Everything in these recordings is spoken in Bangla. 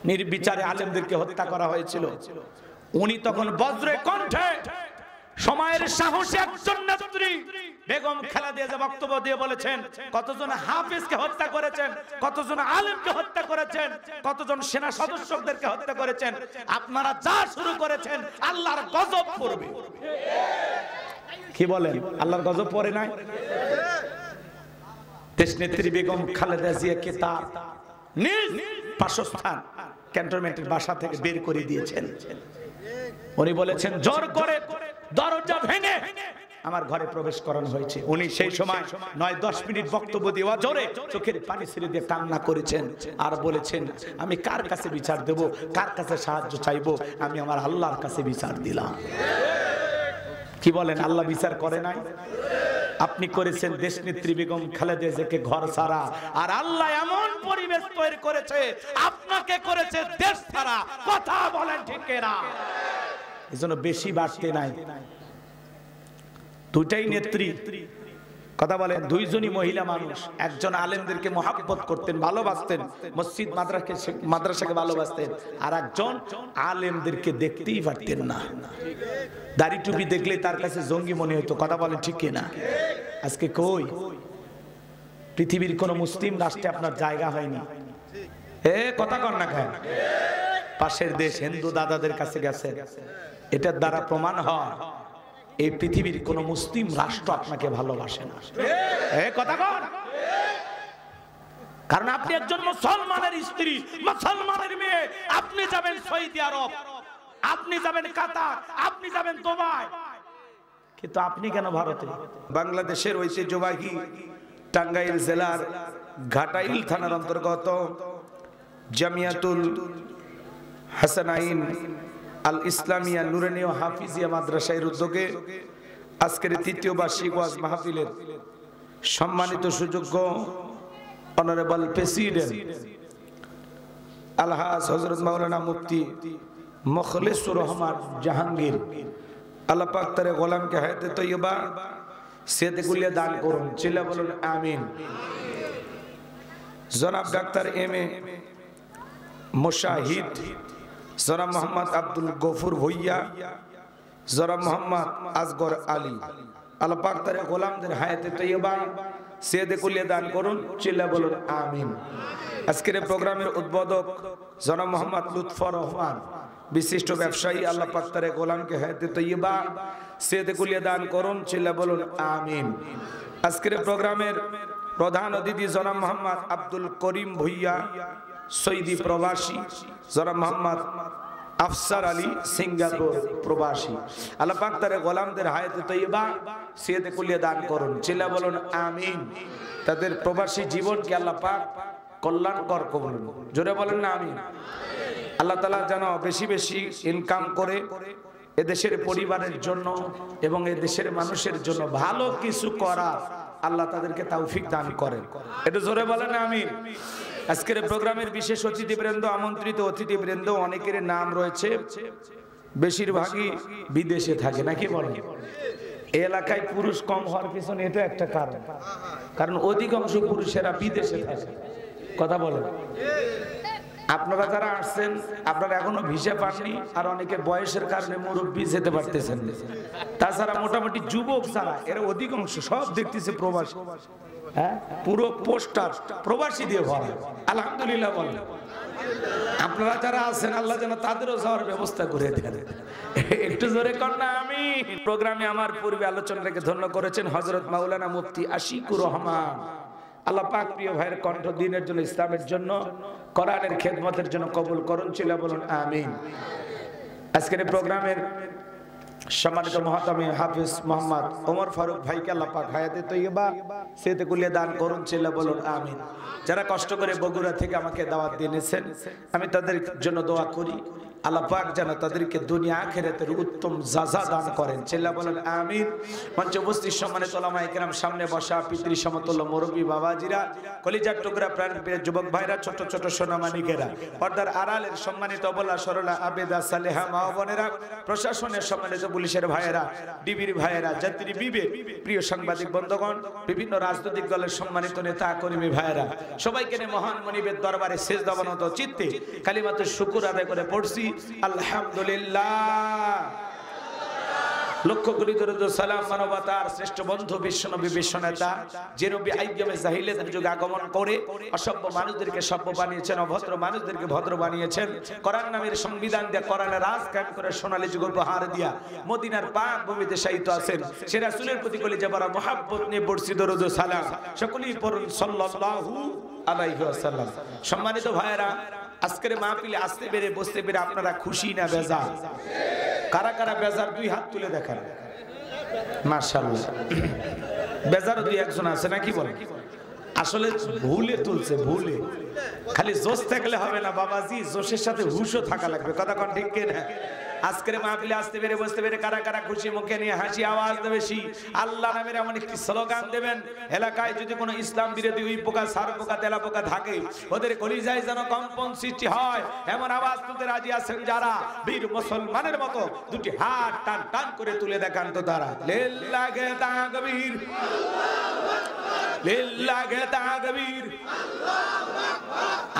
নির্বিচারে আলেমদেরকে হত্যা করা হয়েছিল। উনি তখন বজ্রে কণ্ঠে সময়ের সাহসী একজন নেত্রী বেগম খালেদা জিয়া বক্তব্য দিয়ে বলেছেন, কতজন হাফেজকে হত্যা করেছেন, কতজন আলেমকে হত্যা করেছেন, কতজন সেনা সদস্যদেরকে হত্যা করেছেন, আপনারা যা শুরু করেছেন আল্লাহর গজব পড়বে। কি বলেন, আল্লাহর গজব পড়ে নাই? দেশনেত্রী বেগম খালেদা জিয়াকে তার নিজ বাসস্থান ক্যান্টনমেন্টের বাসা থেকে বের করে দিয়েছেন। উনি বলেছেন, জোর করে দরজা ভেঙে আমার ঘরে প্রবেশ করানো হয়েছে। উনি সেই সময় 9-10 মিনিট বক্তব্য দেওয়া জোরে চোখের পানি ছেড়ে দিয়ে কান্না করেছেন আর বলেছেন, আমি কার কাছে বিচার দেব, কার কাছে সাহায্য চাইবো, আমি আমার আল্লাহর কাছে বিচার দিলাম। কি বলেন, আল্লাহ বিচার করে নাই? আপনি করেছেন দেশনেত্রী বেগম খালেদা জিয়াকে ঘর ছাড়া, আর আল্লাহ এমন পরিবেশ তৈরি করেছে আপনাকে করেছে দেশ ছাড়া। কথা বলেন ঠিক না? এজন্য বেশি বাড়তে নাই। দুইটাই নেত্রী, কথা বলেন, দুইজনই মহিলা মানুষ। একজন আলেমদেরকে মহাব্বত করতেন, ভালোবাসতেন, মসজিদ মাদ্রাসাকে ভালোবাসতেন, আর একজন আলেমদেরকে দেখতেই পারতেন না। দাড়ি টুপি দেখলে তার কাছে জঙ্গি মনে হতো। কথা বলেন ঠিক কিনা? আজকে কই পৃথিবীর কোন মুসলিম রাষ্ট্রে আপনার জায়গা হয়নি। কথা কর না খায়, পাশের দেশ হিন্দু দাদাদের কাছে গেছে। এটার দ্বারা প্রমাণ হয় এই পৃথিবীর কোন মুসলিম রাষ্ট্র আপনাকে ভালোবাসে না। কথা কর, কারণ আপনি একজন মুসলমানের স্ত্রী, মুসলমানের মেয়ে। আপনি যাবেন সৌদি আরব, আপনি যাবেন কাতার, আপনি যাবেন দুবাই, কিন্তু আপনি কেন ভারতে? বাংলাদেশের ঐতিহ্যবাহী টাঙ্গাইল জেলার ঘাটাইল থানার অন্তর্গত জামিয়াতুল হাসানাইন আল ইসলামিয়া নুরানিয়া হাফিজিয়া মাদ্রাসার উদ্যোগে আজকের তৃতীয় বার্ষিক ওয়াজ মাহফিলের সম্মানিত সুযোগ্য অনারেবল প্রেসিডেন্ট আলহাজ হযরত মাওলানা মুফতি মুখলিসুর রহমান জাহাঙ্গীর, আল্লাহ পাক তার গোলামকে হায়াতে তৈয়বা সেহত কুলিয়া দান করুন। চিল্লা বলুন আমিন। জনাব ডাক্তার এম.এ. মুশাহিদ, জনাব মোহাম্মদ আব্দুল গফুর ভুইয়া, জনাব মোহাম্মদ আসগর আলী, আল্লাহ পাক তার গোলামদের হায়াতে তৈয়বা সেহত কুলিয়া দান করুন। চিল্লা বলুন আমিন। আজকের প্রোগ্রামের উদ্বোধক জনাব মোহাম্মদ লুৎফর রহমান, বিশিষ্ট ব্যবসায়ী, আল্লাহ পাক তার গোলামকে হায়াতে তৈয়বা সেহত কুলিয়া দান করুন। চিল্লা বলুন আমিন। আজকের প্রোগ্রামের প্রধান অতিথি জনাব মোহাম্মদ আব্দুল করিম ভুইয়া, সৌদি প্রবাসী, জনাব মোহাম্মদ আফসার আলী, সিঙ্গাপুর প্রবাসী, আল্লাহ পাক তার গোলামদের হায়াতে তৈয়বা সেহত কুলিয়া দান করুন। চিল্লা বলুন আমিন। তাদের প্রবাসী জীবনকে আল্লাহ পাক কল্যাণকর করুন। জোরে বলেন না আমিন। আল্লাহ তাআলা যেন বেশি বেশি ইনকাম করে এদেশের পরিবারের জন্য এবং এদেশের মানুষের জন্য ভালো কিছু করা আল্লাহ তাদেরকে তৌফিক দান করেন। এটা জোরে বলেন আমিন। আজকের প্রোগ্রামের বিশেষ অতিথিবৃন্দ, আমন্ত্রিত অতিথিবৃন্দ, অনেকের নাম রয়েছে, বেশিরভাগই বিদেশে থাকে, নাকি বলেন? এই এলাকায় পুরুষ কম হওয়ার পিছনে এটা একটা কারণ, কারণ অধিকাংশ পুরুষেরা বিদেশে থাকে। কথা বলেন। আপনারা যারা আসছেন আপনারা এখনো ভিসা পাননি, আর অনেকে বয়সের কারণে মুরব্বি যেতে পারতেছেন। তাছাড়া মোটামুটি যুবক যারা, এরা অধিকাংশ সব দেখতেছে প্রবাসী। হ্যাঁ, পুরো পোস্টার প্রবাসী দিয়ে ভরা। আলহামদুলিল্লাহ বলেন। আপনারা যারা আছেন আল্লাহ যেন তাদেরও যাওয়ার ব্যবস্থা করে দেন। একটু জোরে কর না আমিন। প্রোগ্রামে আমার পূর্বে আলোচনা রেখে ধন্য করেছেন হযরত মাওলানা মুফতি আশিকুর রহমান। আল্লাহ পাক প্রিয় ভাইয়ের কণ্ঠ দ্বীনের জন্য, ইসলামের জন্য, কোরআনের খেদমতের জন্য কবুল করুন। চিল্লা বলুন আমিন। আজকের এই প্রোগ্রামের সম্মানিত মহতামি হাফিজ মোহাম্মদ ওমর ফারুক ভাইকে আল্লাহ পাক হায়াতে তৈয়বা সেহত কুলিয়া দান করুন। চিল্লা বলুন আমিন। যারা কষ্ট করে বগুড়া থেকে আমাকে দাওয়াত দিয়েছেন, আমি তাদের জন্য দোয়া করি আল্লাহ পাক যেন তাদেরকে দুনিয়া আখিরাতের উত্তম যাজা দান করেন। চিল্লা বলেন আমিন। মঞ্চে উপস্থিত সম্মানিত উলামায়ে কেরাম, সামনে বসা পিতৃ সমতুল্য মুরব্বী বাবাজিরা, কলিজার টুকরা প্রাণপ্রিয় যুবক ভাইরা, ছোট ছোট সোনামানিকেরা, পর্দার আড়ালের সম্মানিত অবলা সরলা আবেদা সালেহা মা বোনেরা, প্রশাসনের সম্মানিত পুলিশের ভাইয়েরা, ডিবির ভাইয়েরা, যাত্রী বিবেক, প্রিয় সাংবাদিক বন্ধুগণ, বিভিন্ন রাজনৈতিক দলের সম্মানিত নেতা কর্মী ভাইয়েরা, সবাইকে নিয়ে মহান মনিবের দরবারে সিজদাবনত চিত্তে কালিমাতুশ শুকর আদায় করে পড়ছি আলহামদুলিল্লাহ। লক্ষ কোটি দরুদ সালাম মানবতার শ্রেষ্ঠ বন্ধু বিশ্বনবী বিশ্বনেতা, যে নবী আইয়ামে জাহিলিয়াতের যুগে আগমন করে অসভ্য মানুষদেরকে সভ্য বানিয়েছেন, অভদ্র মানুষদেরকে ভদ্র বানিয়েছেন, কোরআন নামের সংবিধান দিয়ে কোরআনের রাজ কায়েম করে সোনালী যুগ উপহার দিয়া মদিনার পাক ভূমিতে শায়িত আছেন সে রাসূলের প্রতি কলিজা ভরা মুহাব্বত নিয়ে পড়ছি দরুদ সালাম। সকলেই পড়ুন সাল্লাল্লাহু আলাইহি ওয়াসাল্লাম। সম্মানিত ভাইয়েরা, আজকের মাহফিলে আসতে পেরে বসতে পেরে আপনারা খুশি না বেজার? কারা কারা বেজার দুই হাত তুলে দেখান। মাশাআল্লাহ, বেজার দুই একজন আছে নাকি বলেন? আসলে ভুলে তুলছে, ভুলে। খালি জোশ থাকলে হবে না বাবাজি, জোশের সাথে হুশও থাকা লাগবে। কথা কোন ঠিক কিনা? আজকের মাহফিলে আসতে পেরে বসতে পেরে কারা কারা খুশি মুখে নিয়ে হাসি আওয়াজ দেবে বেশি আল্লাহ নামের এমন একটি স্লোগান দেবেন, এলাকায় যদি কোনো ইসলাম বিরোধী উই পোকা সার পোকা তেলা পোকা থাকে ওদের কলিজায় যেন কম্পন সৃষ্টি হয়, এমন আওয়াজ তুলতে রাজি আছেন যারা? বীর মুসলমানের মতো দুটি হাত টান টান করে তুলে দেখান তো তারা। লিল্লাহি তাকবীর, লিল্লাহি তাকবীর।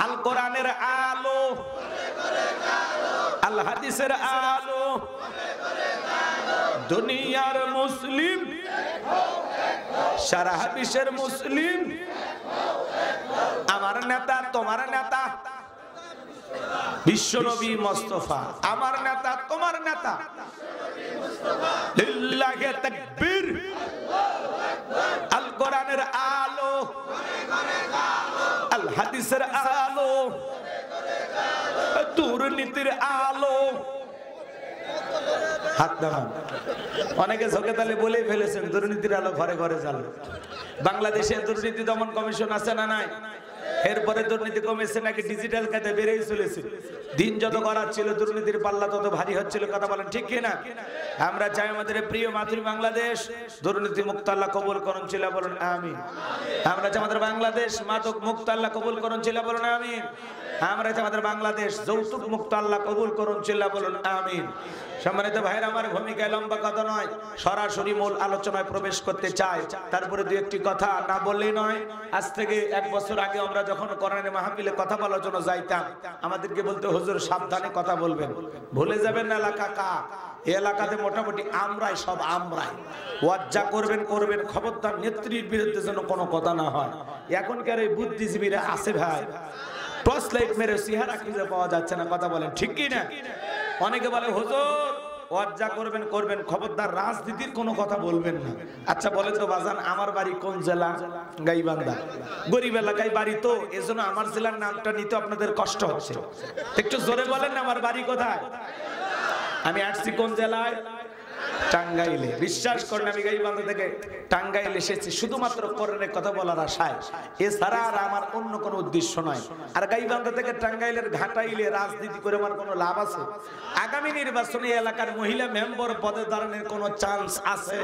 আল কোরআনের আলো, আল হাদিসের আলো, দুনিয়ার মুসলিম, সারা বিশ্বের মুসলিম, আমার নেতা তোমার নেতা বিশ্বনবী মুস্তাফা, আমার নেতা তোমার নেতা। লিল্লাহি তাকবীর। আল কোরআনের আলো, আল হাদিসের আলো, দুর্নীতির আলো। হাত নামান। অনেকে ঝোঁকে তালে বলে ফেলেছেন দুর্নীতির আলো ঘরে ঘরে জ্বালো। বাংলাদেশে দুর্নীতি দমন কমিশন আছে না নাই? এরপরে দুর্নীতি কমেছে নাকি ডিজিটাল কাজে বেড়েই চলেছে। দিন যত করাচ্ছিল দুর্নীতির পাল্লা তত ভারী হচ্ছিল। কথা বলেন ঠিক কিনা? আমরা চাই আমাদের প্রিয় মাতৃ বাংলাদেশ দুর্নীতি মুক্ত আল্লাহ কবুল করুন, চিল্লা বলুন আমিন। আমরা চাই আমাদের বাংলাদেশ মাদক মুক্ত আল্লাহ কবুল করুন, চিল্লা বলুন আমিন। আমরা চাই আমাদের বাংলাদেশ যৌতুক মুক্ত আল্লাহ কবুল করুন, চিল্লা বলুন আমিন। সম্মানিত ভাইরা, আমার ভূমিকায় লম্বা কথা নয়, সরাসরি মূল আলোচনায় প্রবেশ করতে চাই। তারপরে দুই একটি কথা না বললেই নয়। আজ থেকে 1 বছর আগে আমরা যখন কোরআনের মাহফিলে কথা বলার জন্য যাইতাম, আমাদেরকে বলতে হুজুর সাবধানে কথা বলবেন, ভুলে যাবেন না এলাকা কার। এই এলাকাতে মোটামুটি আমরাই, সব আমরাই। ওয়াজ যা করবেন করবেন, খবরদার নেত্রীর বিরুদ্ধে যেন কোনো কথা না হয়। এখনকার এই বুদ্ধিজীবীরা আছে ভাই, টর্চ লাইট মেরে চেহারা খুঁজে পাওয়া যাচ্ছে না। কথা বলেন ঠিক কি না? অনেকে বলে হুজুর ওয়াজ যা করবেন করবেন, খবরদার রাজনীতির কোনো কথা বলবেন না। আচ্ছা বলেন তো বাজান, আমার বাড়ি কোন জেলা? গাইবান্ধা। গরিব এলাকায় বাড়ি তো, এজন্য আমার জেলার নামটা নিতে আপনাদের কষ্ট হচ্ছে। একটু জোরে বলেন না, আমার বাড়ি কোথায়? আমি আসছি কোন জেলায়? টাঙ্গাইলে। বিশ্বাস করেন আমি গাইবান্ধা থেকে টাঙ্গাইল এসেছি শুধুমাত্র কোরআনের কথা বলার আশায়, এছাড়া আর আমার অন্য কোনো উদ্দেশ্য নয়। আর গাইবান্ধা থেকে টাঙ্গাইলের ঘাটাইলে রাজনীতি করে আমার কোনো লাভ আছে? আগামী নির্বাচনে এলাকার মহিলা মেম্বার পদে দাঁড়ানোর কোনো চান্স আছে?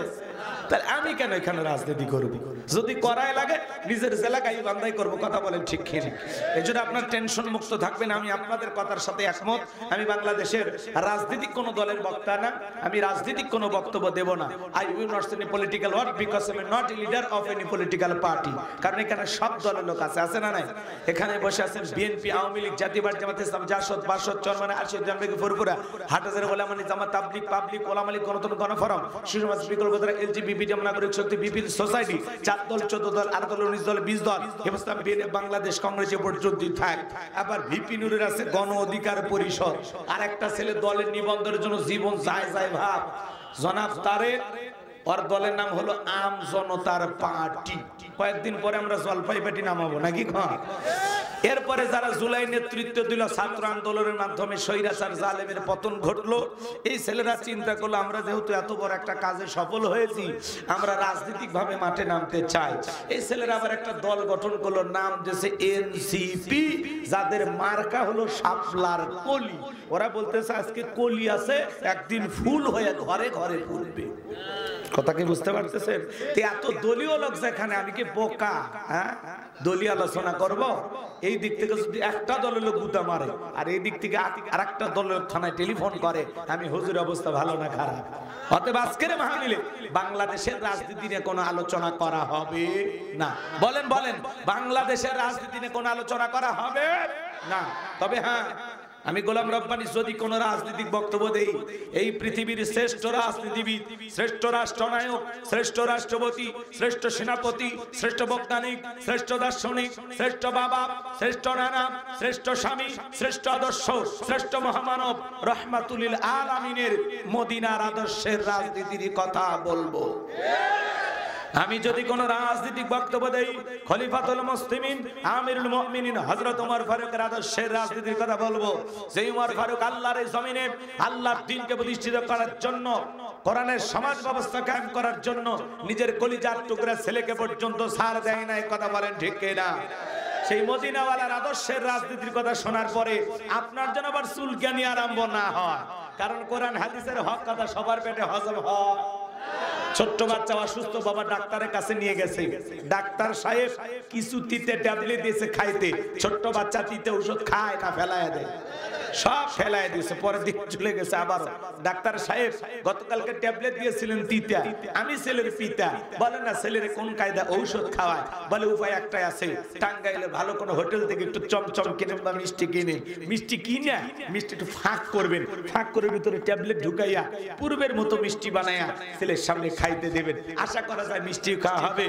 তাহলে আমি কেন এখানে রাজনীতি করব? যদি করাই লাগে নিজের জেলা গাইবান্ধাই করব। কথা বলেন ঠিক কিনা? এজন্য আপনার টেনশন মুক্ত থাকবেন। আমি আপনাদের কথার সাথে একমত। আমি বাংলাদেশের রাজনৈতিক কোনো দলের বক্তা না, আমি রাজনৈতিক কোনো বক্তব্য দেব না। I will not any political word because I am not a leader of any political party. কারণ এখানে সব দলের লোক আছে না নাই? এখানে বসে আছেন বিএনপি, আওয়ামী লীগ, জাতীয়বাদী জামাত ইসলাম, জাসদ, বাসদ, চরমানে, আরশদ, জামবেগি, ফুরফুরা, হাটহাজারী, ওলামা লীগ, জামাত, তাবলীগ, পাবলিক, ওলামা লীগ, গণতন্ত্র, গণফোরাম, শিশু সমাজ, বিকল্প ধারা, এলজিবিটি, নাগরিক শক্তি, বিপিএল সোসাইটি, 4 দল, 14 দল, 8 দল, 19 দল, 20 দল, হিন্দুস্তান বিএনপি, বাংলাদেশ কংগ্রেস পর্যন্ত থাক। আবার ভিপি নুরের আছে গণ অধিকার পরিষদ। আর একটা ছেলে দলের নিবন্ধনের জন্য জীবন যায় যায় ভাব, জনাব তারেক। ওর দলের নাম হলো আম জনতার পার্টি। কয়েকদিন পরে আমরা জলপাই পার্টি নামাবো নাকি? এরপরে যারা জুলাই নেতৃত্ব দিল ছাত্র আন্দোলনের মাধ্যমে স্বৈরাচার জালেমের পতন ঘটলো, এই ছেলেরা চিন্তা করলো আমরা যেহেতু এত বড় একটা কাজে সফল হয়েছি, আমরা রাজনৈতিক ভাবে মাঠে নামতে চাই। এই ছেলেরা আবার একটা দল গঠন করলো, নাম দিয়েছে এনসিপি, যাদের মার্কা হলো শাপলার কলি। ওরা বলতেছে আজকে কলি আছে, একদিন ফুল হয়ে ঘরে ঘরে ফুলবে। কথা কি বুঝতে পারতেছেন? এত দলীয় লোক যেখানে, আমি কি বোকা? হ্যাঁ, দলীয় আলোচনা করব? এই দিক থেকে যদি একটা দলের লোক গুতা মারে আর এই দিক থেকে আর একটা দলের লোক থানায় টেলিফোন করে, আমি হুজুর অবস্থা ভালো না খারাপ? অতএব আজকের মাহফিলে বাংলাদেশের রাজনীতি নিয়ে কোনো আলোচনা করা হবে না। বলেন বলেন, বাংলাদেশের রাজনীতি নিয়ে কোনো আলোচনা করা হবে না। তবে হ্যাঁ, আমি গোলাম রব্বানী যদি কোন রাজনৈতিক বক্তব্য দেই, এই পৃথিবীর শ্রেষ্ঠ রাজনীতিবিদ, শ্রেষ্ঠ রাষ্ট্রনায়ক, শ্রেষ্ঠ রাষ্ট্রপতি, শ্রেষ্ঠ সেনাপতি, শ্রেষ্ঠ বৈজ্ঞানিক, শ্রেষ্ঠ দার্শনিক, শ্রেষ্ঠ বাবা, শ্রেষ্ঠ নানা, শ্রেষ্ঠ স্বামী, শ্রেষ্ঠ আদর্শ, শ্রেষ্ঠ মহামানব রহমাতুল আলামিনের মদিনার আদর্শের রাজনীতির কথা বলবো। আমি যদি কোন রাজনৈতিক বক্তব্য দেই, খলিফাতুল মুসলিমিন আমিরুল মুমিনিন হযরত ওমর ফারুকের আদর্শের রাজনীতির কথা বলবো। যে ওমর ফারুক আল্লাহর এই জমিনে আল্লাহর দ্বীনকে প্রতিষ্ঠিত করার জন্য, কোরআনের সমাজ ব্যবস্থা কায়েম করার জন্য নিজের কলিজার টুকরা ছেলেকে পর্যন্ত ছাড় দেয় না। কথা বলেন ঠিক কিনা? সেই মদিনাওয়ালার আদর্শের রাজনীতির কথা শোনার পরে আপনার যেন আবার চুলকানি আরম্ভ না হয়, কারণ কোরআন হাদিসের হক কথা সবার পেটে হজম হয়। ছোট্ট বাচ্চা অসুস্থ, বাবা ডাক্তারের কাছে নিয়ে গেছে, ডাক্তার সাহেব কিছু তিতে ট্যাবলেট দিয়েছে খাইতে, ছোট্ট বাচ্চা তিতে ওষুধ খায় না, ফেলায় দেয়, সব ফেলায় দিয়েছে। পরের দিন চলে গেছে আবার, ডাক্তার সাহেব গতকালকে ট্যাবলেট দিয়েছিলেন তিতা, আমি ছেলের পিতা, বলে না ছেলের কোন কায়দা ঔষধ খাওয়ায়? বলে উপায় একটাই আছে, টাঙ্গাইলে ভালো কোনো হোটেল থেকে একটু চমচম কিনে বা মিষ্টি কিনে, মিষ্টি কিনে মিষ্টি একটু ফাঁক করবেন, ফাঁক করে ভিতরে ট্যাবলেট ঢুকাইয়া পূর্বের মতো মিষ্টি বানাইয়া ছেলের সামনে খাইতে দেবেন। আশা করা যায় মিষ্টি খাওয়া হবে,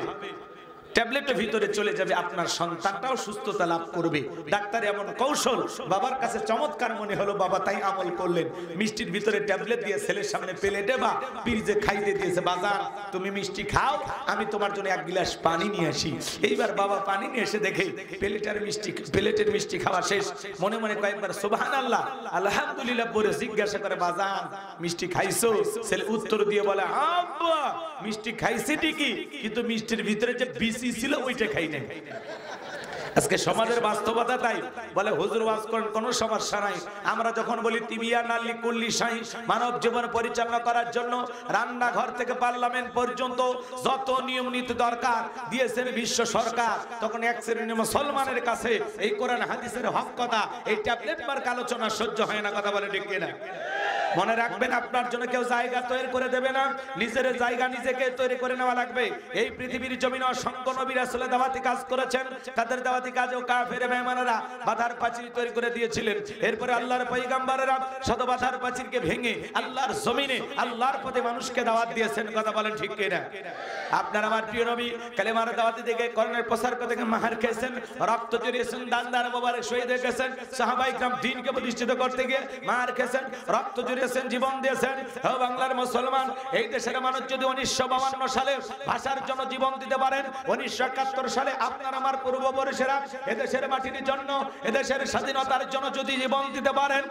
ট্যাবলেটের ভিতরে চলে যাবে, আপনার সন্তানটাও সুস্থতা লাভ করবে। ডাক্তার এমন কৌশল বাবার কাছে চমৎকার মনে হলো, বাবা তাই আমল করলেন। মিষ্টির ভিতরে ট্যাবলেট দিয়ে ছেলের সামনে প্লেটে বা পিরিজে খাইতে দিয়েছে, বাজার তুমি মিষ্টি খাও, আমি তোমার জন্য এক গ্লাস পানি নিয়ে আসি। এইবার বাবা পানি নিয়ে এসে দেখে প্লেটের মিষ্টি খাওয়া শেষ, মনে মনে কয়েকবার সুবহানাল্লাহ আলহামদুলিল্লাহ বলে জিজ্ঞাসা করে, বাজার মিষ্টি খাইছো? ছেলে উত্তর দিয়ে বলে, আব্বা মিষ্টি খাইছি ঠিকই, কিন্তু মিষ্টির ভিতরে যে ছিল ওইটা খাই নাই। আজকে সমাজের বাস্তবতা তাই। বলে হুজুর ওয়াজ করেন, কোনো সমস্যা নাই। আমরা যখন বলি তিবিয়া নালি কুল্লি শাই, মানব জীবন পরিচালনা করার জন্য রান্নাঘর থেকে পার্লামেন্ট পর্যন্ত যত নিয়ম নীতি দরকার দিয়েছেন বিশ্ব সরকার, তখন এক শ্রেণীর মুসলমানের কাছে এই কোরআন হাদিসের হক কথা, এই ট্যাবলেট মার্ক আলোচনা সহ্য হয় না। কথা বলে ঠিক কিনা? মনে রাখবেন, আপনার জন্য কেউ জায়গা তৈরি করে দেবে না, নিজের জায়গা নিজেকে তৈরি করে নেওয়া লাগবে। এই পৃথিবীর জমিনে অসংখ্য নবী রাসূল দাওয়াতি কাজ করেছেন, তাদের দাওয়াতি কাজেও কাফের বেঈমানেরা বাধার প্রাচীর তৈরি করে দিয়েছিলেন। এরপরে আল্লাহর পয়গম্বরেরা শত বাধার প্রাচীরকে ভেঙে আল্লাহর জমিনে আল্লাহর পথে মানুষকে দাওয়াত দিয়েছেন। কথা বলেন ঠিক কিনা? আপনার আমার প্রিয় নবী কালেমার দাওয়াতি থেকে কোরআনের প্রচার করতে গিয়ে মার খেয়েছেন, রক্ত ঝরিয়েছেন, দান মোবারক শহীদ হয়ে গেছেন। সাহাবায়ে کرام দ্বীনকে প্রতিষ্ঠিত করতে গিয়ে মার খেয়েছেন, রক্ত ঝরিয়েছেন, জীবন দিয়েছেন। ও বাংলার মুসলমান, এই দেশের মানুষ যদি 1952 সালে ভাষার জন্য জীবন দিতে পারেন, 1971 সালে আপনার আমার পূর্বপুরুষেরা এদেশের মাটির জন্য, এদেশের স্বাধীনতার জন্য যদি জীবন দিতে পারেন,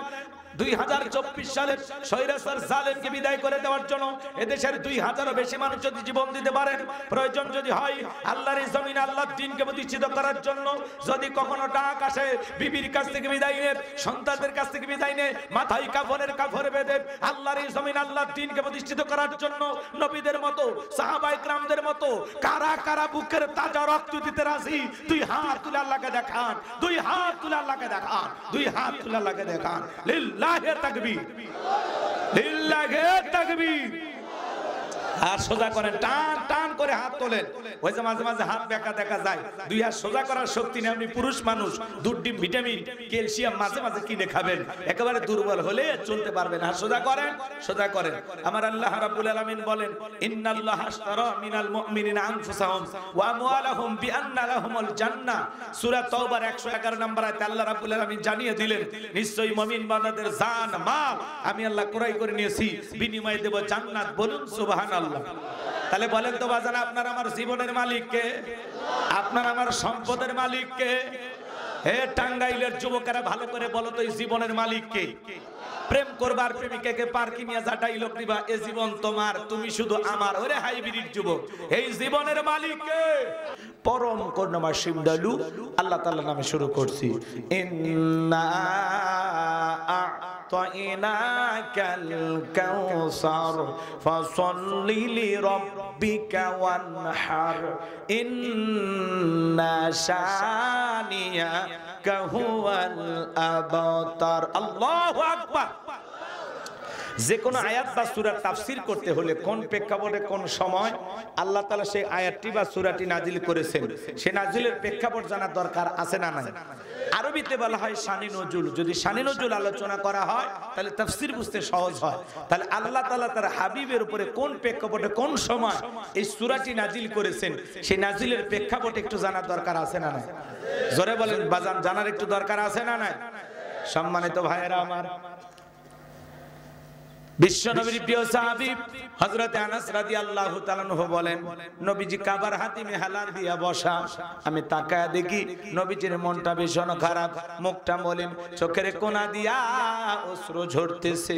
2024 সালে স্বৈরাচার জালেমকে বিদায় করে দেওয়ার জন্য এদেশের 2000-এরও বেশি মানুষ যদি জীবন দিতে পারেন, প্রয়োজন যদি হয় আল্লাহর এই জমিনে আল্লাহর দ্বীনকে প্রতিষ্ঠিত করার জন্য, যদি কখনো ডাক আসে বিবির কাছ থেকে বিদায় নে, সন্তানদের কাছ থেকে বিদায় নে, মাথায় কাফর বেঁধে আল্লাহর এই জমিনে আল্লাহর দ্বীনকে প্রতিষ্ঠিত করার জন্য নবীদের মতো, সাহাবায়ে کرامদের মতো কারা কারা বুকের তাজা রক্ত দিতে রাজি? দুই হাত তুলে আল্লাহকে দেখান, দুই হাত তুলে আল্লাহকে দেখান, দুই হাত তুলে আল্লাহকে দেখান। লিল্লাহি তাকবীর, লিল্লাহি তাকবীর। আর সোজা করেন, টান টান করে হাত তোলেন। ওই যে মাঝে মাঝে হাত বেঁকা দেখা যায়, দুই হাত সোজা করার শক্তি নেই। আপনি পুরুষ মানুষ, দুধ ডিম ভিটামিন ক্যালসিয়াম মাঝে মাঝে কিনে খাবেন, একেবারে দুর্বল হলে চলতে পারবেন। আর সোজা করেন, সোজা করেন। আমার আল্লাহ রাব্বুল আলামিন বলেন, ইন্নাল্লাহা আশতারা মিনাল মুমিনিনা আনফুসাহুম ওয়া আমওয়ালাহুম বিআন্না লাহুমুল জান্নাহ। সূরা তাওবার 111 নম্বর আয়াতে আল্লাহ রাব্বুল আলামিন জানিয়ে দিলেন, নিশ্চয়ই মুমিন বান্দাদের জান মাল আমি আল্লাহ ক্রয় করে নিয়েছি, বিনিময়ে দেব জান্নাত। বলুন সুবহানাল্লাহ। তাহলে বলেন তো বাজান, আপনার আমার জীবনের মালিক কে? আপনার আমার সম্পদের মালিক কে? হে টাঙ্গাইলের যুবকেরা ভালো করে বলো তো এই জীবনের মালিক কে? প্রেম করবার প্রেমিকাকে পার্কে নিয়ে যা ডাইলগ দিবা, এ জীবন তোমার, তুমি শুধু আমার। ওরে হাইব্রিড যুবক, এই জীবনের মালিক কে? পরম করুণাময় দয়ালু আল্লাহ তাআলার নামে শুরু করছি। ইন্না আ'তাইনাকাল কাউসার ফাসাল্লি লিরাব্বিকা ওয়ানহার ইন্না শানিয়াকা হুয়াল আবতার। আল্লাহু আকবার। যে কোনো আয়াত বা সূরার তাফসীর করতে হলে কোন প্রেক্ষাপটে কোন সময় আল্লাহ তাআলা সেই আয়াতটি বা সূরাটি নাজিল করেছেন, সেই নাজিলের প্রেক্ষাপট জানার দরকার আছে না নাই? আরবিতে বলা হয় শানি নজুল। যদি শানি নজুল আলোচনা করা হয় তাহলে তাফসীর বুঝতে সহজ হয়। তাহলে আল্লাহ তাআলা তার হাবিবের উপরে কোন প্রেক্ষাপটে কোন সময় এই সূরাটি নাজিল করেছেন, সেই নাজিলের প্রেক্ষাপট একটু জানার দরকার আছে না নাই? জোরে বলেন বাজান, জানার একটু দরকার আছে না নাই? সম্মানিত ভাইয়েরা আমার, বিশ্ব নবীর প্রিয় সাহাবী হযরত আনাস রাদিয়াল্লাহু তাআলা আনহু বলেন, নবীজি কাবার হাতিমে হালাল দিয়া বসা, আমি তাকায়া দেখি নবীজির মনটা ভীষণ খারাপ, মুখটা মলিন, চোখের কোনা দিয়া অশ্রু ঝরতেছে।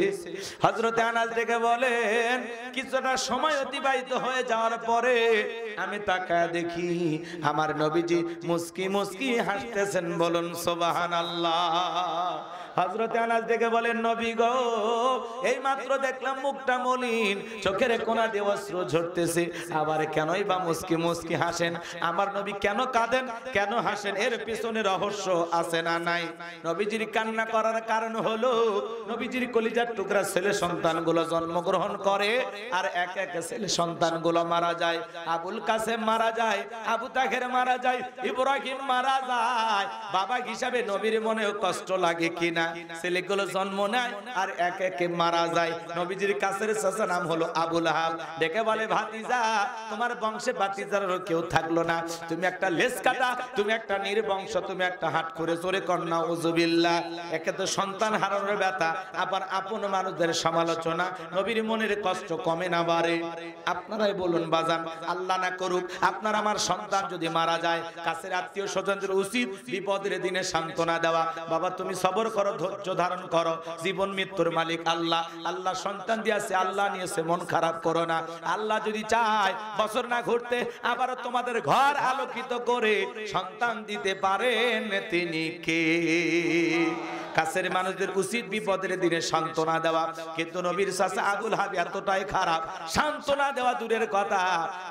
হযরত আনাস ডেকে বলেন, কিছুটা সময় অতিবাহিত হয়ে যাওয়ার পরে আমি তাকায়া দেখি আমার নবীজি মুস্কি মুস্কি হাসতেছেন। বলুন সুবহানাল্লাহ। হযরত আনাস ডেকে বলেন, নবী গো, এই মাত্র দেখলাম মুখটা মলিন, চোখের কোনা দিয়ে অশ্রু ঝরতেছে, আবার কেনই বা মুস্কি মুস্কি হাসেন? আমার নবী কেন কাঁদেন, কেন হাসেন? এর পিছনে রহস্য আছে না নাই? নবীজির কান্না করার কারণ হলো নবীজির কলিজার টুকরা ছেলে সন্তানগুলো জন্মগ্রহণ করে আর এক এক ছেলে সন্তানগুলো মারা যায়। আবুল কাসেম মারা যায়, আবু তাহের মারা যায়, ইব্রাহিম মারা যায়। বাবা হিসাবে নবীর মনেও কষ্ট লাগে কিনা? ছেলেগুলো জন্ম নেয় আর এক একে মারা যায়। নবীজির কাছের চাচা নাম হলো আবু লাহাব, ডেকে বলে, ভাতিজা, তোমার বংশে ভাতিজার কেউ থাকলো না, তুমি একটা লেজ কাটা, তুমি একটা নির্বংশ, তুমি একটা হাট করে চোরে কন্যা। উযুবিল্লাহ। একে তো সন্তান হারানোর ব্যথা, আবার আপন মানুষদের সমালোচনা, নবীর মনের কষ্ট কমে না বাড়ে? আপনারাই বলুন বাজান, আল্লাহ না করুক আপনার আমার সন্তান যদি মারা যায়, কাছের আত্মীয় স্বজনদের উচিত বিপদের দিনে সান্ত্বনা দেওয়া। বাবা তুমি সবর করো, ধৈর্য ধারণ করো, জীবন মৃত্যুর মালিক আল্লাহ। আল্লাহ সন্তান দিয়েছে, আল্লাহ নিয়েছে, মন খারাপ করো না। আল্লাহ যদি চায় বছর না ঘুরতে আবারও তোমাদের ঘর আলোকিত করে সন্তান দিতে পারেন, তিনি কে? কাছের মানুষদের উচিত বিপদের দিনে সান্ত্বনা দেওয়া, কিন্তু নবীর চাচা আবু লাহাব এতটাই খারাপ, সান্ত্বনা দেওয়া দূরের কথা,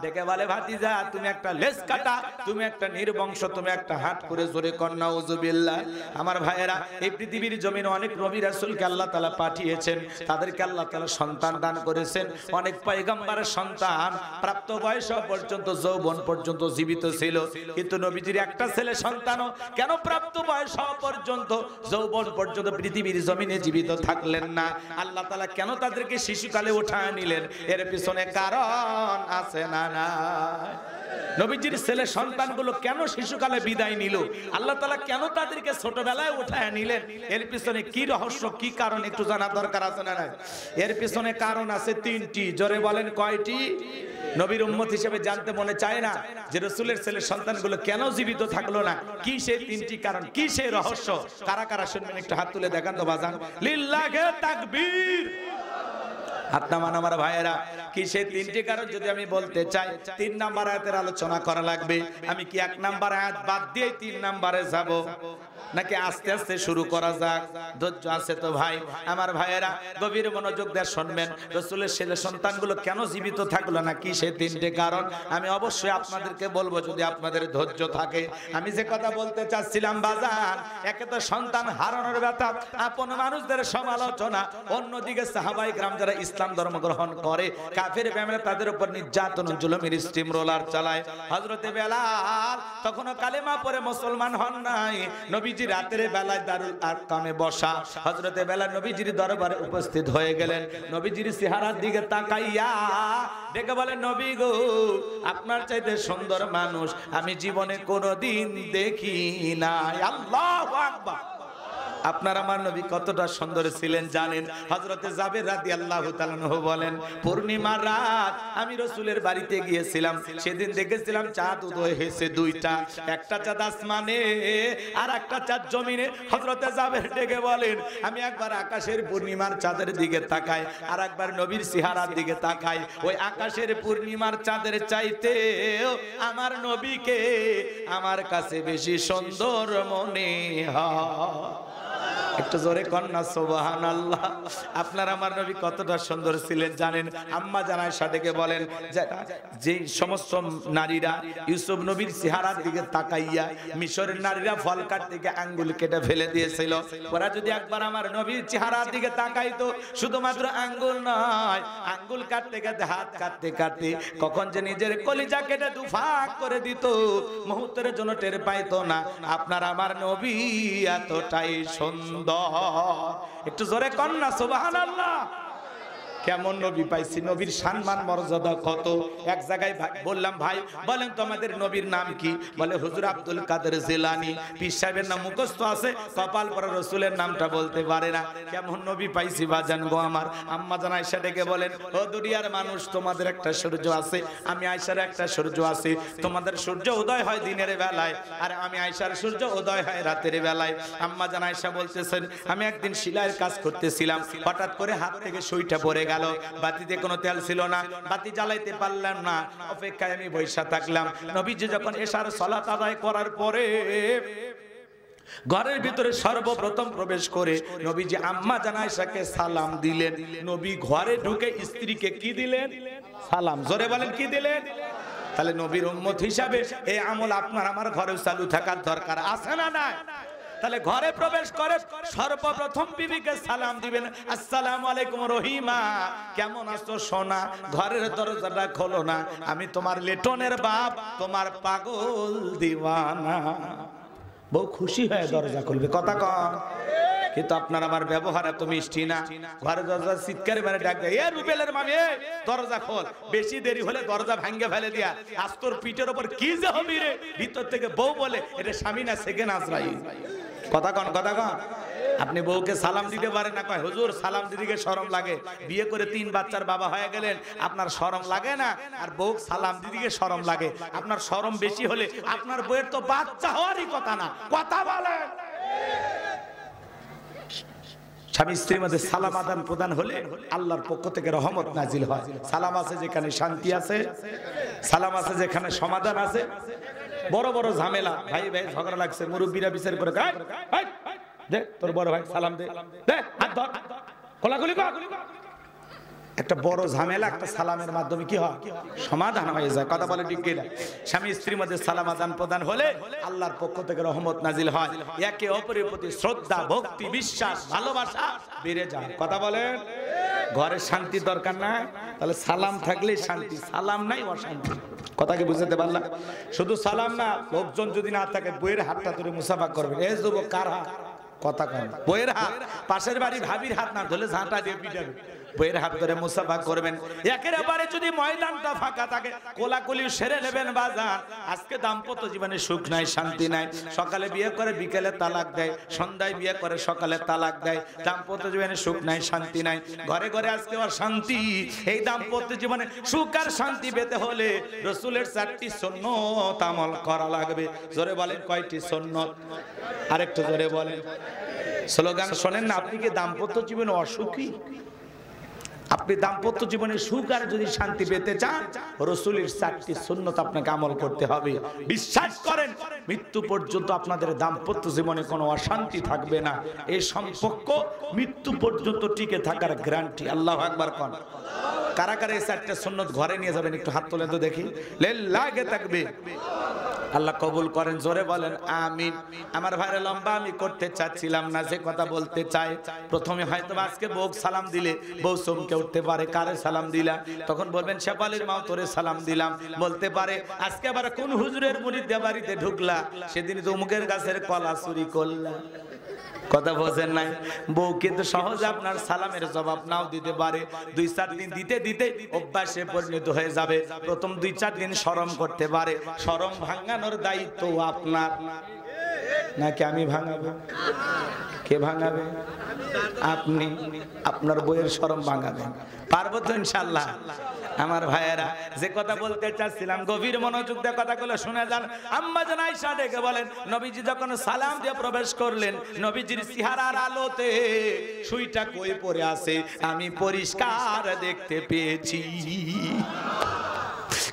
ডেকে বলে, ভাতিজা, তুমি একটা লেজ কাটা, তুমি একটা নির্বংশ, তুমি একটা হাট করে জোরে কন্যা। উযুবিল্লাহ। আমার ভাইয়েরা, এই পৃথিবীর জমিনে অনেক নবী রাসূলকে আল্লাহ তাআলা পাঠিয়েছেন, তাদেরকে আল্লাহ তাআলা সন্তান দান করেছেন। অনেক পয়গম্বরের সন্তান প্রাপ্ত বয়স পর্যন্ত, যৌবন পর্যন্ত জীবিত ছিল, কিন্তু নবীজির একটা ছেলে সন্তানও কেন প্রাপ্ত বয়স পর্যন্ত, যৌবন পর্যন্ত পৃথিবীর জমিনে জীবিত থাকলেন না? আল্লাহ তাআলা কেন তাদেরকে শিশুকালে উঠায় নিলেন? এর পিছনে কারণ আছে না নাই? নবীজির ছেলে সন্তানগুলো কেন শিশুকালে বিদায় নিল? আল্লাহ তাআলা কেন তাদেরকে ছোটবেলায় উঠায় নিলেন? এর পিছনে কি রহস্য, কি কারণ একটু জানার দরকার আছে না নাই? এর পিছনে কারণ আছে তিনটি। জোরে বলেন কয়টি? নবীর উম্মত হিসেবে জানতে মনে চায় না যে রাসূলের ছেলে সন্তানগুলো কেন জীবিত থাকলো না? কি সেই তিনটি কারণ, কি সেই রহস্য? কারা কারা শুনবেন একটু হাত তুলে দেখান তো বাজান। লিল্লাহে তাকবীর। হাত নামান আমার ভাইয়েরা। কি সেই তিনটি কারণ যদি আমি বলতে চাই, 3 নাম্বার আয়াতের আলোচনা করা লাগবে। আমি কি 1 নাম্বার আয়াত বাদ দিয়ে 3 নাম্বারে যাব, নাকি আস্তে আস্তে শুরু করা যাক? ধৈর্য আছে তো ভাই? আমার ভাইয়েরা গভীর মনোযোগ দিয়ে শুনবেন, রাসূলের ছেলে সন্তানগুলো কেন জীবিত থাকলো না, কি সেই তিনটি কারণ আমি অবশ্যই আপনাদেরকে বলবো যদি আপনাদের ধৈর্য থাকে। আমি যে কথা বলতে চাচ্ছিলাম বাজান, একে তো সন্তান হারানোর ব্যথা, আপন মানুষদের সমালোচনা, অন্যদিকে সাহাবায়ে কেরাম যারা ইসলাম ধর্ম গ্রহণ করে, কাফের বেঈমান তাদের উপর নির্যাতন জুলুমের স্টিম রোলার চালায়। হযরতে বেলাল তখনও কালেমা পড়ে মুসলমান হন নাই। নবীজি রাতের বেলায় দারুল আরকামে বসা, হযরতে বেলাল নবীজির দরবারে উপস্থিত হয়ে গেলেন। নবীজির চেহারার দিকে তাকাইয়া ডেকে বলেন, নবী গো, আপনার চাইতে সুন্দর মানুষ আমি জীবনে কোনোদিন দেখি নাই। আল্লাহু আকবার। আপনার আমার নবী কতটা সুন্দর ছিলেন জানেন? হযরতে জাবের রাদিয়াল্লাহু তাআলা আনহু বলেন, পূর্ণিমার রাত আমি রাসূলের বাড়িতে গিয়েছিলাম, সেদিন দেখেছিলাম চাঁদ উদয় হয়েছে দুইটা, একটা চাঁদ আসমানে আর একটা চাঁদ জমিনে। হযরতে জাবের ডেকে বলেন, আমি একবার আকাশের পূর্ণিমার চাঁদের দিকে তাকাই, আর একবার নবীর চেহারার দিকে তাকাই, ওই আকাশের পূর্ণিমার চাঁদের চাইতে আমার নবীকে আমার কাছে বেশি সুন্দর মনে হয়। একটু জোরে কন্যা সুবহানাল্লাহ। আপনার আমার নবী কতটা সুন্দর ছিলেন জানেন? আম্মা জান আয়েশা ডেকে বলেন, যে সমস্ত নারীরা ইউসুফ নবীর চেহারার দিকে তাকাইয়া মিশরের নারীরা ফল কাটতে গিয়ে আঙ্গুল কেটে ফেলে দিয়েছিল, ওরা যদি একবার আমার নবীর চেহারার দিকে তাকাইতো, শুধুমাত্র আঙ্গুল নয়, আঙ্গুল কাটতে কাটতে হাত কাটতে কাটতে কখন যে নিজের কলিজা কেটে দুফাক করে দিত, মুহূর্তের জন্য টের পাইতো না। আপনার আমার নবী এতটাই সুন্দর। একটু জোরে কন্যা সুবহানাল্লাহ। কেমন নবী পাইছি, নবীর সম্মান মর্যাদা কত। এক জায়গায় বললাম, ভাই বলেন তো আমাদের নবীর নাম কি? বলে হুজুর আব্দুল কাদের জিলানী। পীর সাহেবের নাম মুখস্থ আছে, কপাল পরা রসুলের নামটা বলতে পারে না। কেমন নবী পাইছি বাজান গো আমার। আম্মা জান আয়েশা ডেকে বলেন, ও দুনিয়ার মানুষ, তোমাদের একটা সূর্য আছে, আমি আয়েশার একটা সূর্য আছে। তোমাদের সূর্য উদয় হয় দিনের বেলায়, আর আমি আয়েশার সূর্য উদয় হয় রাতের বেলায়। আম্মা জান আয়েশা বলতেছেন, আমি একদিন সেলাইয়ের কাজ করতেছিলাম, হঠাৎ করে হাত থেকে সুইটা পড়ে গেল, বাতিতে কোনো তেল ছিল না, বাতি জ্বালাইতে পারলাম না, অপেক্ষায় আমি বসে থাকলাম। নবীজি যখন এশার সালাত আদায় করার পরে ঘরের ভিতরে সর্বপ্রথম প্রবেশ করে নবীজি আম্মা জান আয়েশাকে সালাম দিলেন। নবী ঘরে ঢুকে স্ত্রীকে কি দিলেন? সালাম। জোরে বলেন, কি দিলেন? তাহলে নবীর উম্মত হিসাবে এই আমল আপনার আমার ঘরেও চালু থাকার দরকার আছে না নাই? তাহলে ঘরে প্রবেশ করে সর্বপ্রথম বিবিকে সালাম দিবেন, আসসালামু আলাইকুম রহিমা, কেমন আছো সোনা? ঘরের দরজাটা খোলো না, আমি তোমার লেটনের বাপ, তোমার পাগল দিওয়ানা। বউ খুশি হয়ে দরজা খুলবে, কথা কম। কিন্তু আপনার আমার ব্যবহার এত মিষ্টি না। ঘরে দরজা চিৎকার মেরে ডাক দেয়, এ রুবেলের মামি, দরজা খোল। বেশি দেরি হলে দরজা ভাঙ্গে ফেলে দিয়া, আজ তোর পিঠের উপর কি যে হবে রে। ভিতর থেকে বউ বলে, এটা স্বামী না সেকেন্ড আজরাইল। কথা কন, কথা কন। আপনি বউকে সালাম দিতে পারেন না, কয় হুজুর সালাম দিদিকে শরম লাগে। বিয়ে করে 3 বাচ্চার বাবা হয়ে গেলেন, আপনার শরম লাগে না? আর বউ সালাম দিদিকে শরম লাগে। আপনার শরম বেশি হলে আপনার বউয়ের তো বাচ্চা হওয়ারই কথা না, কথা বলেন। স্বামী স্ত্রীর মধ্যে সালাম আদান প্রদান হলে আল্লাহর পক্ষ থেকে রহমত নাজিল হয়। সালাম আছে যেখানে শান্তি আছে, সালাম আছে যেখানে সমাধান আছে। বড় বড় ঝামেলা, ভাই ভাই ঝগড়া লাগছে, মুরব্বীরা বিচার করে, দে তোর বড় ভাই সালাম দে, দে হাত ধর, কোলাকুলি কর। একটা বড় ঝামেলা একটা সালামের মাধ্যমে কি হয়? সমাধান হয়ে যায়। কথা বলে ঠিক কিনা? স্বামী স্ত্রীর মধ্যে সালাম আদান প্রদান হলে আল্লাহর পক্ষ থেকে রহমত নাজিল হয়, একে অপরের প্রতি শ্রদ্ধা, ভক্তি, বিশ্বাস, ভালোবাসা বেড়ে যায়। কথা বলেন। ঘরে শান্তির দরকার না, তাহলে সালাম থাকলে শান্তি, সালাম নাই অশান্তি। কথা কি বুঝতে পারলাম? শুধু সালাম না, লোকজন যদি না থাকে বইয়ের হাতটা ধরে মুসাফা করবেন। এই যুবক কার হাত? কথা কন। বইয়ের হাত। পাশের বাড়ি ভাবির হাত না ধরলে ঝাঁটা দিয়ে পিটাবে। বইয়ের হাত ধরে মুসাফা করবেন। একেবারে যদি ময়দানটা ফাঁকা থাকে কোলাকুলি সেরে নেবেন বাজার। আজকে দাম্পত্য জীবনে সুখ নাই, শান্তি নাই। সকালে বিয়ে করে বিকেলে তালাক দেয়, সন্ধ্যায় বিয়ে করে সকালে তালাক দেয়। দাম্পত্য জীবনে সুখ নাই, শান্তি নাই, ঘরে ঘরে আজকে অশান্তি। এই দাম্পত্য জীবনে সুখ আর শান্তি পেতে হলে রাসূলের 4টি সুন্নাত আমল করা লাগবে। জোরে বলেন, কয়টি সুন্নাত? আরেকটু জোরে বলেন। স্লোগান শোনেন না। আপনি কি দাম্পত্য জীবনে অসুখী? আপনি দাম্পত্য জীবনে সুখ আর যদি শান্তি পেতে চান, রাসূলের 4টি সুন্নাত আপনাকে আমল করতে হবে। বিশ্বাস করেন, মৃত্যু পর্যন্ত আপনাদের দাম্পত্য জীবনে কোনো অশান্তি থাকবে না। এই সম্পর্ক মৃত্যু পর্যন্ত টিকে থাকার গ্যারান্টি। আল্লাহু আকবার কোন। কারা কারা এই 4টা সুন্নাত ঘরে নিয়ে যাবেন একটু হাত তুলে তো দেখি। লিল্লাহি তাকবীর। আল্লাহ কবুল করেন। জোরে বলেন আমিন। আমার ভাইরা লম্বা আমি করতে চাচ্ছিলাম না, যে কথা বলতে চাই। প্রথমে হয়তো আজকে বউ সালাম দিলে বউ চমকে উঠতে পারে, কারে সালাম দিলা? তখন বলবেন শেফালির মা তোরে সালাম দিলাম। বলতে পারে আজকে আবার কোন হুজুরের মুরিদের বাড়িতে ঢুকলা, সেদিন তো মুখের গাছের কলা চুরি করলা। কথা বোঝেন নাই? বউ কিন্তু সহজে আপনার সালামের জবাব নাও দিতে পারে। 2-4 দিন দিতে দিতে অভ্যাসে পরিণত হয়ে যাবে। প্রথম 2-4 দিন শরম করতে পারে, শরম ভাঙানোর দায়িত্ব আপনার। নাকি আমি ভাঙাবো? কে ভাঙাবে? আপনি আপনার বইয়ের শরম ভাঙাবেন। পারবো তো ইনশাআল্লাহ? আমার ভাইয়েরা, যে কথা বলতে চাচ্ছিলাম গভীর মনোযোগ দিয়ে কথাগুলো শুনে যান। আম্মা জান আয়েশা ডেকে বলেন, নবীজি যখন সালাম দিয়ে প্রবেশ করলেন, নবীজির চেহারার আলোতে সুইটা কই পড়ে আছে আমি পরিষ্কার দেখতে পেয়েছি।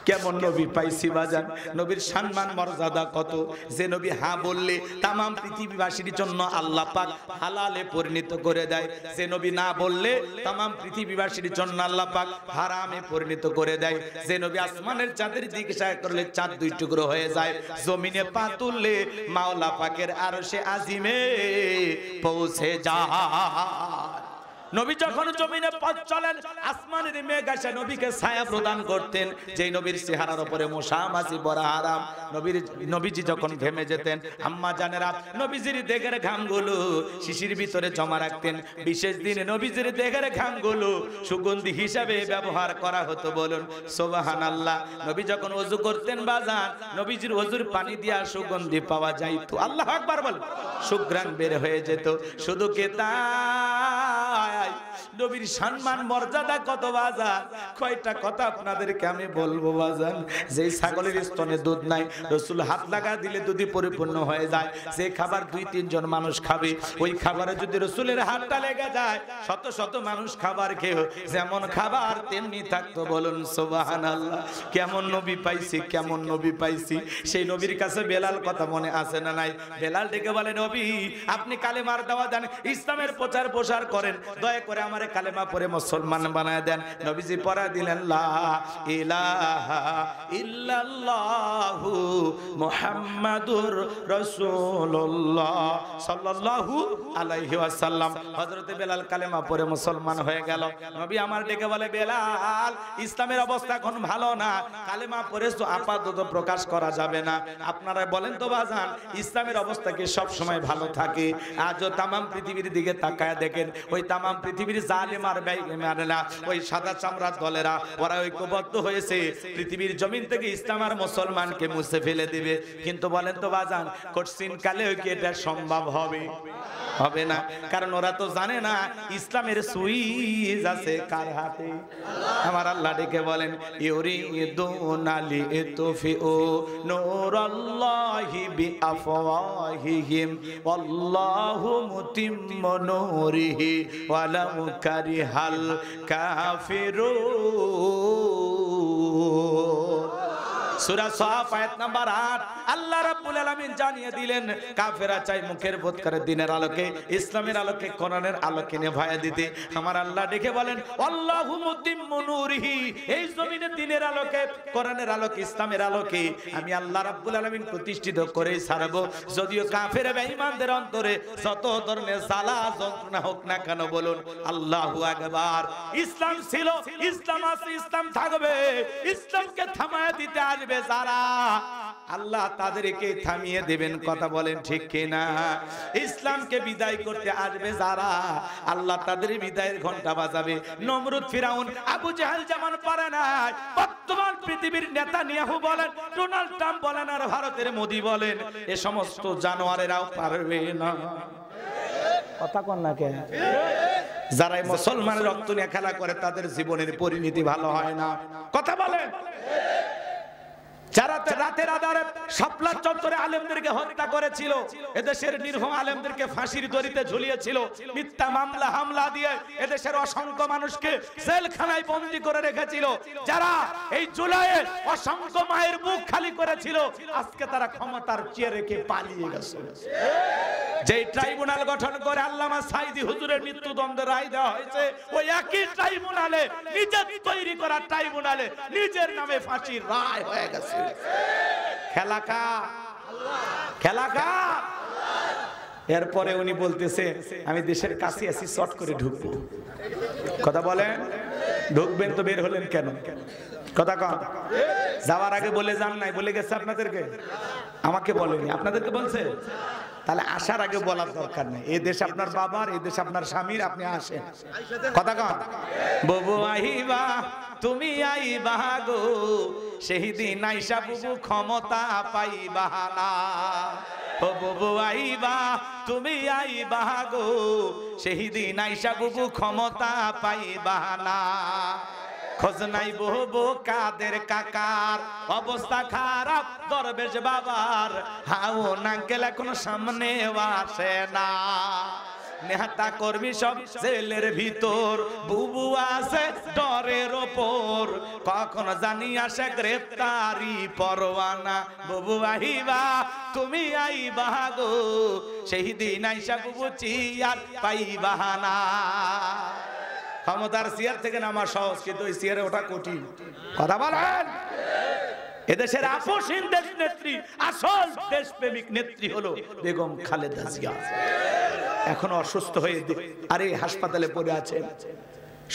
কেমন নবী পাইছি বাজান, নবীর সম্মান মর্যাদা কত। যে নবী হ্যাঁ বললে তাম পৃথিবীবাসীর জন্য আল্লাহ পাক হালালে পরিণত করে দেয়, যে নবী না বললে তাম পৃথিবীবাসীর জন্য আল্লাহ পাক হারামে পরিণত করে দেয়, যে নবী আসমানের চাঁদের দিকে ইশারা করলে চাঁদ দুই টুকরো হয়ে যায়, জমিনে পা তুললে মাওলা পাকের আরশে আজিমে পৌঁছে যায়। নবী যখন জমিনে পথ চলেন, আসমানের মেঘ এসে নবীকে ছায়া প্রদান করতেন। যেই নবীর চেহারার উপরে মশা মাছি বড় হারাম, নবীজি যখন ঘেমে যেতেন, আম্মা জানেরা নবীজির দেহের ঘামগুলো শিশির ভিতরে জমা রাখতেন। বিশেষ দিনে নবীজির দেহের ঘামগুলো সুগন্ধি হিসাবে ব্যবহার করা হতো। বলুন সুবহানাল্লাহ। নবী যখন ওযু করতেন বাজান, নবীজির ওযুর পানি দিয়া সুগন্ধি পাওয়া যাইতো। আল্লাহু আকবার বল। সুঘ্রাণ বের হয়ে যেত। শুধু কে তাই, নবীর সম্মান মর্যাদা কত বাজান। কয়টা কথা আপনাদেরকে আমি বলবো বাজান। যেই ছাগলের স্তনে দুধ নাই, রাসূল হাত লাগা দিলে দুধই পরিপূর্ণ হয়ে যায়। যে খাবার 2-3 জন মানুষ খাবে, ওই খাবারে যদি রাসূলের হাতটা লেগে যায়, শত শত মানুষ খাবার খেয়ে যেমন খাবার তেমনি থাকতো। বলুন সুবহানাল্লাহ। কেমন নবী পাইছি, কেমন নবী পাইছি। সেই নবীর কাছে বেলাল কথা মনে আছে না নাই? বেলাল ডেকে বলে, নবী আপনি কালেমার দাওয়াত দেন, ইসলামের প্রচার প্রসার করেন, দয়া করে আমারে কালেমা পড়ে মুসলমান বানায় দেন। নবীজি পড়া দিলেন, লা ইলাহা ইল্লাল্লাহু মুহাম্মাদুর রাসূলুল্লাহ সাল্লাল্লাহু আলাইহি ওয়াসাল্লাম। হযরতে বেলাল কালেমা পড়ে মুসলমান হয়ে গেল। নবী আমার ডেকে বলে, বেলাল ইসলামের অবস্থা এখন ভালো না, কালেমা পড়ে তো আপাতত প্রকাশ করা যাবে না। আপনারা বলেন তো বাজান, ইসলামের অবস্থা কি সব সময় ভালো থাকে? আজও তাম পৃথিবীর দিকে তাকায় দেখেন, ওই তাম পৃথিবীর জালেম আর বেঈমানেরা, ওই সাদা চামড়ার দলেরা, ওরা ঐক্যবদ্ধ হয়েছে পৃথিবীর জমিন থেকে ইসলাম আর মুসলমানকে মুছে ফেলে দিবে। কিন্তু বলেন তো বাজান, কঠিন কালে কি এটা সম্ভব হবে? হবে না। কারণ ওরা তো জানে না ইসলামের সুইচ আছে কার হাতে। আমার আল্লাহ ডেকে বলেন, ইউরিদুনা লিতুফিউ নূরাল্লাহি বিআফওয়াহিহিম ওয়াল্লাহু মুতিম্মু নূরিহি ওয়ালাউ কারিহাল কাফিরুন। সূরা সাফ আয়াত নাম্বার 8। আল্লাহ রাব্বুল আলামিন জানিয়ে দিলেন, কাফেররা চাই মুখের বোধ করে দিনের আলোকে, ইসলামের আলোকে, কোরআনের আলোকে নেভায়া দিতে। আমার আল্লাহ ডেকে বলেন, আল্লাহু মুতিম্মু নূরিহি, এই জমিনে দিনের আলোকে, কোরআনের আলোকে, ইসলামের আলোকে আমি আল্লাহ রাব্বুল আলামিন প্রতিষ্ঠিত করে ছাড়ব। যদিও কাফের বেঈমানদের অন্তরে যত ধরনের জ্বালা যন্ত্রণা হোক না কেন। বলুন আল্লাহু আকবার। ইসলাম ছিল, ইসলাম আছে, ইসলাম থাকবে। ইসলামকে থামায় দিতে আসবে যারা, আল্লাহ তাদেরকে থামিয়ে দেবেন। কথা বলেন ঠিক কিনা? ইসলামকে বিদায় করতে আসবে যারা, আল্লাহ তাদের বিদায়ের ঘন্টা বাজাবে। নমরুদ, ফিরাউন, আবু জাহেল যেমন পারে না, বর্তমান পৃথিবীর নেতানিয়াহু বলেন, ডোনাল্ড ট্রাম্প বলেন, আর ভারতের মোদি বলেন, এ সমস্ত জানোয়ারেরাও পারবে না। কথা কন না কেন? যারা মুসলমানের রক্ত নিয়ে খেলা করে তাদের জীবনের পরিণতি ভালো হয় না। কথা বলেন। যারা রাতের আধারে শাপলা চত্বরে আলেমদেরকে হত্যা করেছিল, এদেশের নির্ভম আলেমদেরকে ফাঁসির দড়িতে ঝুলিয়েছিল, মিথ্যা মামলা হামলা দিয়ে এদেশের অসংখ্য মানুষকে জেলখানায় বন্দী করে রেখেছিল, যারা এই জুলাইয়ে অসংখ্য মায়ের বুক খালি করেছিল, আজকে তারা ক্ষমতার চেয়ে রেখে পালিয়ে গেছে। যে ট্রাইব্যুনাল গঠন করে আল্লামা সাইদি হুজুরের মৃত্যুদণ্ডের রায় দেওয়া হয়েছে, ওই একই ট্রাইব্যুনালে, নিজের তৈরি করা ট্রাইব্যুনালে নিজের নামে ফাঁসির রায় হয়ে গেছে। খেলা কার? খেলা কার? এরপরে উনি বলতেছে, আমি দেশের কাছে আছি, শর্ট করে ঢুকবো। কথা বলেন, ঢুকবেন তো বের হলেন কেন? কথা কম। যাওয়ার আগে বলে যান নাই? বলে গেছে আপনাদেরকে? আমাকে বলেনি, আপনাদেরকে বলছে? তাহলে আসার আগে বলার দরকার নেই। এই দেশ আপনার বাবার, এই দেশ আপনার স্বামীর, আপনি আসেন। কথা কন। বুবু আইবা, তুমি আইবা গো, সেই দিন আইসা বুবু ক্ষমতা পাইবা না। ও বুবু আইবা তুমি আইবা গো, সেই দিন আইসা বুবু ক্ষমতা পাইবা না। খোঁজ নাই বুবু কাদের কাকার, অবস্থা খারাপ দরবেশ বাবার, হাও নাঙ্কেল এখন সামনে আসে না। নেতা কর্মী সব জেলের ভিতর, বুবু আছে ডরের ওপর, কখন জানি আসে গ্রেফতারি পরোয়ানা। বুবু আইবা তুমি আইবা গো, সেই দিন আইসা বুবু চিয়ার পাইবা না। ক্ষমতার চেয়ার থেকে নামা সহজ, কিন্তু ওই চেয়ারে ওঠা কঠিন। কথা বলেন। এদেশের আপসহীন দেশ নেত্রী, আসল দেশপ্রেমিক নেত্রী হলো বেগম খালেদা জিয়া। এখন অসুস্থ হয়ে আরে হাসপাতালে পড়ে আছেন।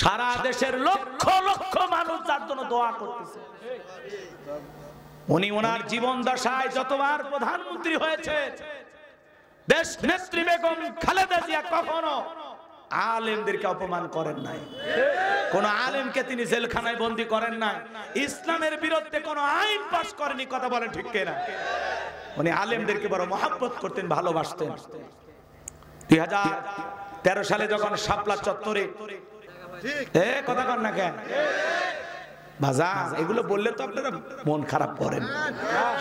সারা দেশের লক্ষ লক্ষ মানুষ যার জন্য দোয়া করতেছে। উনি ওনার জীবন দশায় যতবার প্রধানমন্ত্রী হয়েছে, দেশ নেত্রী বেগম খালেদা জিয়া কখনো আলেমদেরকে অপমান করেন নাই, কোন আলেমকে তিনি জেলখানায় বন্দী করেন নাই, ইসলামের বিরুদ্ধে কোন আইন পাস করেনি। কথা বলেন ঠিক কিনা? উনি আলেমদেরকে বড় মহব্বত করতেন, ভালোবাসতেন। 2013 সালে যখন শাপলা চত্বরে কথা কন না কেন বাজার, এগুলো বললে তো আপনারা মন খারাপ করেন।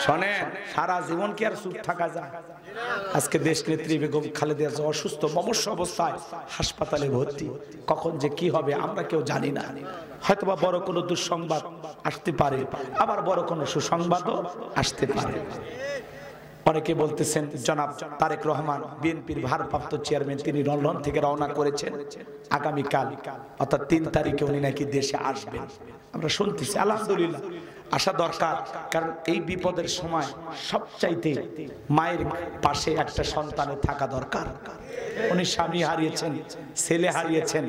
শোনেন, সারা জীবন কি আর চুপ থাকা যায়? আজকে দেশ নেত্রী বেগম খালেদা জিয়া অসুস্থ, মমস্য অবস্থায় হাসপাতালে ভর্তি। কখন যে কি হবে আমরা কেউ জানি না। হয়তোবা বড় কোনো দুঃসংবাদ আসতে পারে, আবার বড় কোনো সুসংবাদও আসতে পারে। অনেকে বলতেছেন জনাব তারেক রহমান বিএনপির ভারপ্রাপ্ত চেয়ারম্যান, তিনি লন্ডন থেকে রওনা করেছেন। আগামীকাল অর্থাৎ 3 তারিখে উনি নাকি দেশে আসবেন। আমরা শুনতেছি, আলহামদুলিল্লাহ, আসা দরকার। কারণ এই বিপদের সময় সবচাইতে মায়ের পাশে একটা সন্তানের থাকা দরকার। উনি স্বামী হারিয়েছেন, ছেলে হারিয়েছেন,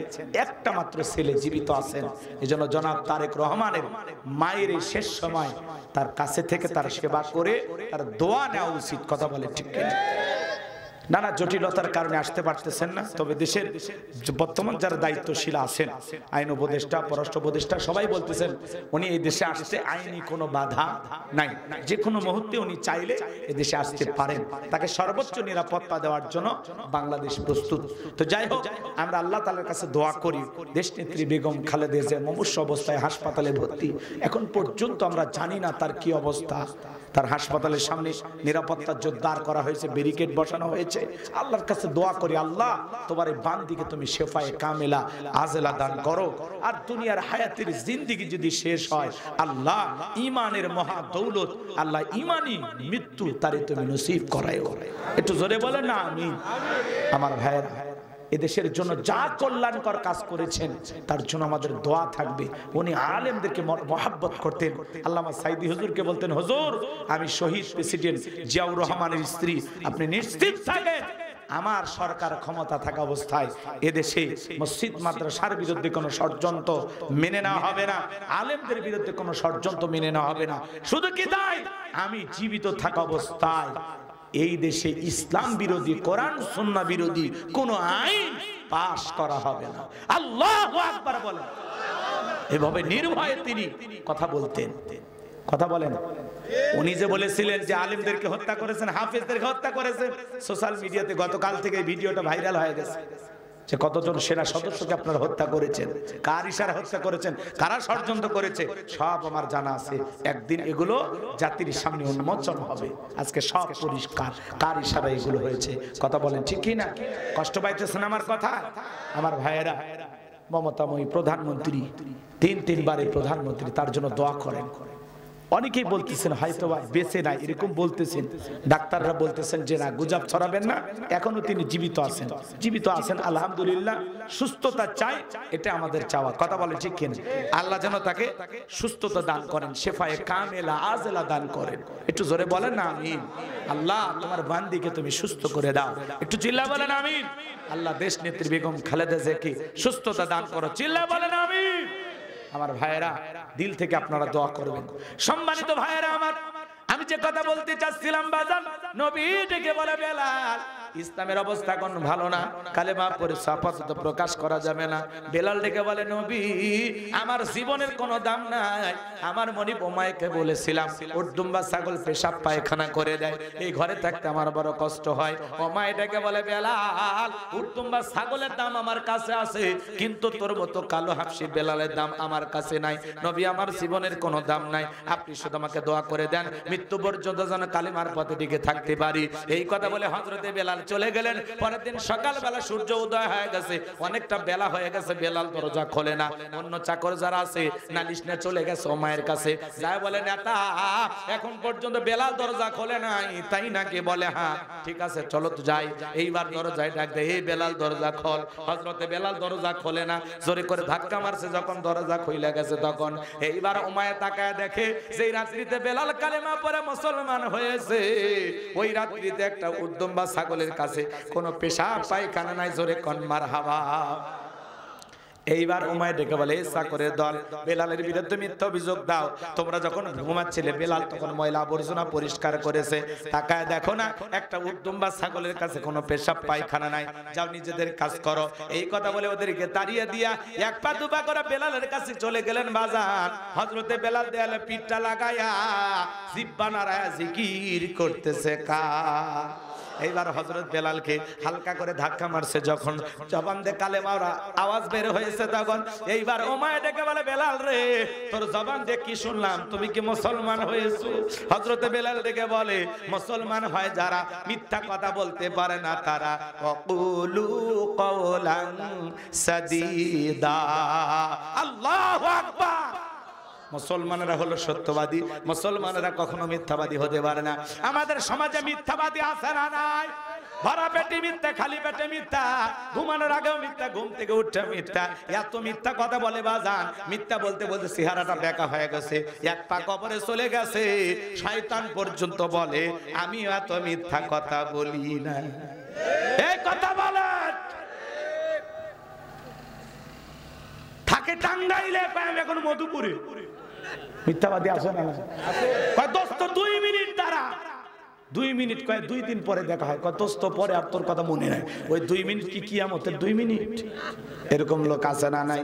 একটা মাত্র ছেলে জীবিত আছেন। এজন্য জনাব তারেক রহমানের মায়ের এই শেষ সময় তার কাছে থেকে তার সেবা করে তার দোয়া নেওয়া উচিত। কথা বলে ঠিক কিনা? নানা জটিলতার কারণে আসতে পারতেছেন না, তবে দেশের বর্তমান যারা দায়িত্বশীল আছেন, আইন উপদেষ্টা, পররাষ্ট্র উপদেষ্টা, সবাই বলতেছেন উনি এই দেশে আসতে আইনি কোনো বাধা নাই, যে কোনো মুহূর্তে উনি চাইলে এই দেশে আসতে পারেন। তাকে সর্বোচ্চ নিরাপত্তা দেওয়ার জন্য বাংলাদেশ প্রস্তুত। তো যাই হোক, আমরা আল্লাহ তাআলার কাছে দোয়া করি। দেশনেত্রী বেগম খালেদা জিয়া মুমূর্ষু অবস্থায় হাসপাতালে ভর্তি, এখন পর্যন্ত আমরা জানি না তার কি অবস্থা। তার হাসপাতালের সামনে নিরাপত্তা জোরদার করা হয়েছে, ব্যারিকেড বসানো হয়েছে। আল্লাহর কাছে দোয়া করি, আল্লাহ তোমার এই বান্দিকে তুমি শেফায়ে কামেলা আজেলা দান করো। আর দুনিয়ার হায়াতের জিন্দেগি যদি শেষ হয়, আল্লাহ ঈমানের মহা দৌলত, আল্লাহ ঈমানি মৃত্যু তারে তুমি নসিব করায়ো। একটু জোরে বলেন না আমিন। আমার ভাইয়েরা, এদেশের জন্য যা কল্যাণকর কাজ করেছেন তার জন্য আমাদের দোয়া থাকবে। উনি আলেমদেরকে মহব্বত করতেন। আল্লামা সাইদি হুজুরকে বলতেন, হুজুর আমি শহীদ প্রেসিডেন্ট জিয়াউর রহমানের স্ত্রী, আপনি নিশ্চিত থাকেন আমার সরকার ক্ষমতা থাকা অবস্থায় এদেশে মসজিদ মাদ্রাসার বিরুদ্ধে কোনো ষড়যন্ত্র মেনে নেওয়া হবে না, আলেমদের বিরুদ্ধে কোনো ষড়যন্ত্র মেনে নেওয়া হবে না। শুধু কি তাই, আমি জীবিত থাকা অবস্থায় এই দেশে ইসলাম বিরোধী, কোরআন সুন্নাহ বিরোধী কোন আইন পাশ করা হবে না। আল্লাহু আকবার বলেন। এভাবে নির্ভয়ে তিনি কথা বলতেন। কথা বলেন। উনি যে বলেছিলেন যে আলেমদেরকে হত্যা করেছেন, হাফেজদেরকে হত্যা করেছেন, সোশ্যাল মিডিয়াতে গতকাল থেকে ভিডিওটা ভাইরাল হয়ে গেছে যে কতজন সেনা সদস্যকে আপনারা হত্যা করেছেন, কার ইশারা হত্যা করেছেন, কারা ষড়যন্ত্র করেছে, সব আমার জানা আছে। একদিন এগুলো জাতির সামনে উন্মোচন হবে। আজকে সব পরিষ্কার কার ইশারা এগুলো হয়েছে। কথা বলেন ঠিক কি না? কষ্ট পাইতেছেন আমার কথা? আমার ভাইয়েরা, মমতাময়ী প্রধানমন্ত্রী, 3 বারের প্রধানমন্ত্রী, তার জন্য দোয়া করেন। অনেকেই বলতেছেন হয়তো বেঁচে নাই, এরকম বলতেছেন। ডাক্তাররা বলতেছেন যে না, গুজব ছড়াবেন না, এখনো তিনি জীবিত আছেন। জীবিত আছেন আলহামদুলিল্লাহ, সুস্থতা চাই, এটা আমাদের চাওয়া। কথা বলে ঠিক কিনা? আল্লাহ যেন তাকে সুস্থতা দান করেন, শেফায়ে কামেলা আজেলা দান করেন। একটু জোরে বলেন না আমিন। আল্লাহ তোমার বান্দিকে তুমি সুস্থ করে দাও। একটু চিল্লা বলেন আমিন। আল্লাহ দেশ নেত্রী বেগম খালেদা জিয়াকে সুস্থতা দান করো। চিল্লা বলেন আমিন। আমার ভাইয়েরা, দিল থেকে আপনারা দোয়া করবেন। সম্মানিত ভাইয়েরা আমার, আমি যে কথা বলতে চাচ্ছিলাম বাজান, নবী ডেকে বলে বেলাল, ইসলামের অবস্থা কোন ভালো না, কালেমা পড়ে আপাতত প্রকাশ করা যাবে না। বেলাল ডেকে বলে নবী আমার জীবনের কোনো দাম নাই, আমার মনিব ওমাইকে বলেছিলাম উট দুম্বা ছাগল পেশাব পায়খানা করে দেয়, এই ঘরে থাকতে আমার বড় কষ্ট হয়। ওমাই ডেকে বলে বেলাল উট দুম্বা ছাগলের দাম আমার কাছে আছে, কিন্তু তোর মতো কালো হাবশি বেলালের দাম আমার কাছে নাই। নবী আমার জীবনের কোনো দাম নাই, আপনি শুধু আমাকে দোয়া করে দেন মৃত্যু পর্যন্ত যেন কালিমার পথে টিকে থাকতে পারি। এই কথা বলে হযরতে বেলাল চলে গেলেন। পরের দিন সকালবেলা সূর্য উদয় হয়ে গেছে, অনেকটা বেলা হয়ে গেছে, বেলাল দরজা খোলে না। অন্য চাকর যারা আছে নালিশ নিয়ে চলে গেছে ওমায়ের কাছে, যায় বলে নেতা এখন পর্যন্ত বেলাল দরজা খোলে নাই, তাই নাকি? বলে হ্যাঁ। ঠিক আছে চলো তো যাই। এইবার দরজায় ডাক দেয়, এই বেলাল দরজা খোল। হযরতে বেলাল দরজা খোলে না, জোরে করে ধাক্কা মারছে, যখন দরজা খুলে গেছে তখন এইবার ওমায়ে তাকায় দেখে যেই রাত্রিতে বেলাল কালেমা পড়ে মুসলমান হয়েছে, ওই রাত্রিতে একটা উট দুম্বা ছাগলের কাছে কোনো পেশাব পায়খানা নাই। জোরে কোন মারহাবা। এইবার উমায় ডেকে বলে চাকরের দল বেলালের বিরুদ্ধে মিথ্যা অভিযোগ দাও। তোমরা যখন ঘুমাচ্ছিলে বেলাল তখন ময়লা আবর্জনা পরিষ্কার করেছে, তাকায় দেখো না একটা উট দুম্বা ছাগলের কাছে কোনো পেশাব পায়খানা নাই, যাও নিজেদের কাজ করো। এই কথা বলে ওদেরকে তাড়িয়ে দিয়া এক পা দুপা করে বেলালের কাছে চলে গেলেন বাজার। হযরতে বেলাল দেয়ালে পিঠটা লাগায়া জিহ্বা নাড়ায়া জিকির করতেছে কা। এইবার হযরত বেলালকে হালকা করে ধাক্কা মারছে, যখন জবান দিয়ে কালেমার আওয়াজ বের হয়েছে তখন এইবার ওমায় ডেকে বলে বেলাল রে তোর জবান দিয়ে কি শুনলাম, তুমি কি মুসলমান হয়েছো? হযরতে বেলাল ডেকে বলে মুসলমান হয় যারা মিথ্যা কথা বলতে পারে না তারা। ওয়াকুলু কওলান সাদীদা। আল্লাহু আকবার। মুসলমানেরা হলো সত্যবাদী, মুসলমানেরা কখনো মিথ্যাবাদী হতে পারে না। আমাদের সমাজে মিথ্যাবাদী আছে না নাই? ভরা পেটে মিথ্যা, খালি পেটে মিথ্যা, ঘুমানোর আগেও মিথ্যা, ঘুম থেকে উঠে মিথ্যা, এত মিথ্যা কথা বলে বাজান। মিথ্যা বলতে বলতে চেহারাটা বেঁকা হয়ে গেছে, এক পা কবরে চলে গেছে। শয়তান পর্যন্ত বলে আমি এত মিথ্যা কথা বলি না। এই কথা বলেন থাকে টাঙ্গাইলে, এখন মধুপুরে মিথ্যাবাদী আছে না? কয় দোস্ত 2 মিনিট দাঁড়া, 2 মিনিট, কয় 2 দিন পরে দেখা হয়, কয় দোস্ত পরে আর তোর কথা মনে নাই। ওই 2 মিনিট কি কিয়ামতের 2 মিনিট? এরকম লোক আছে না নাই?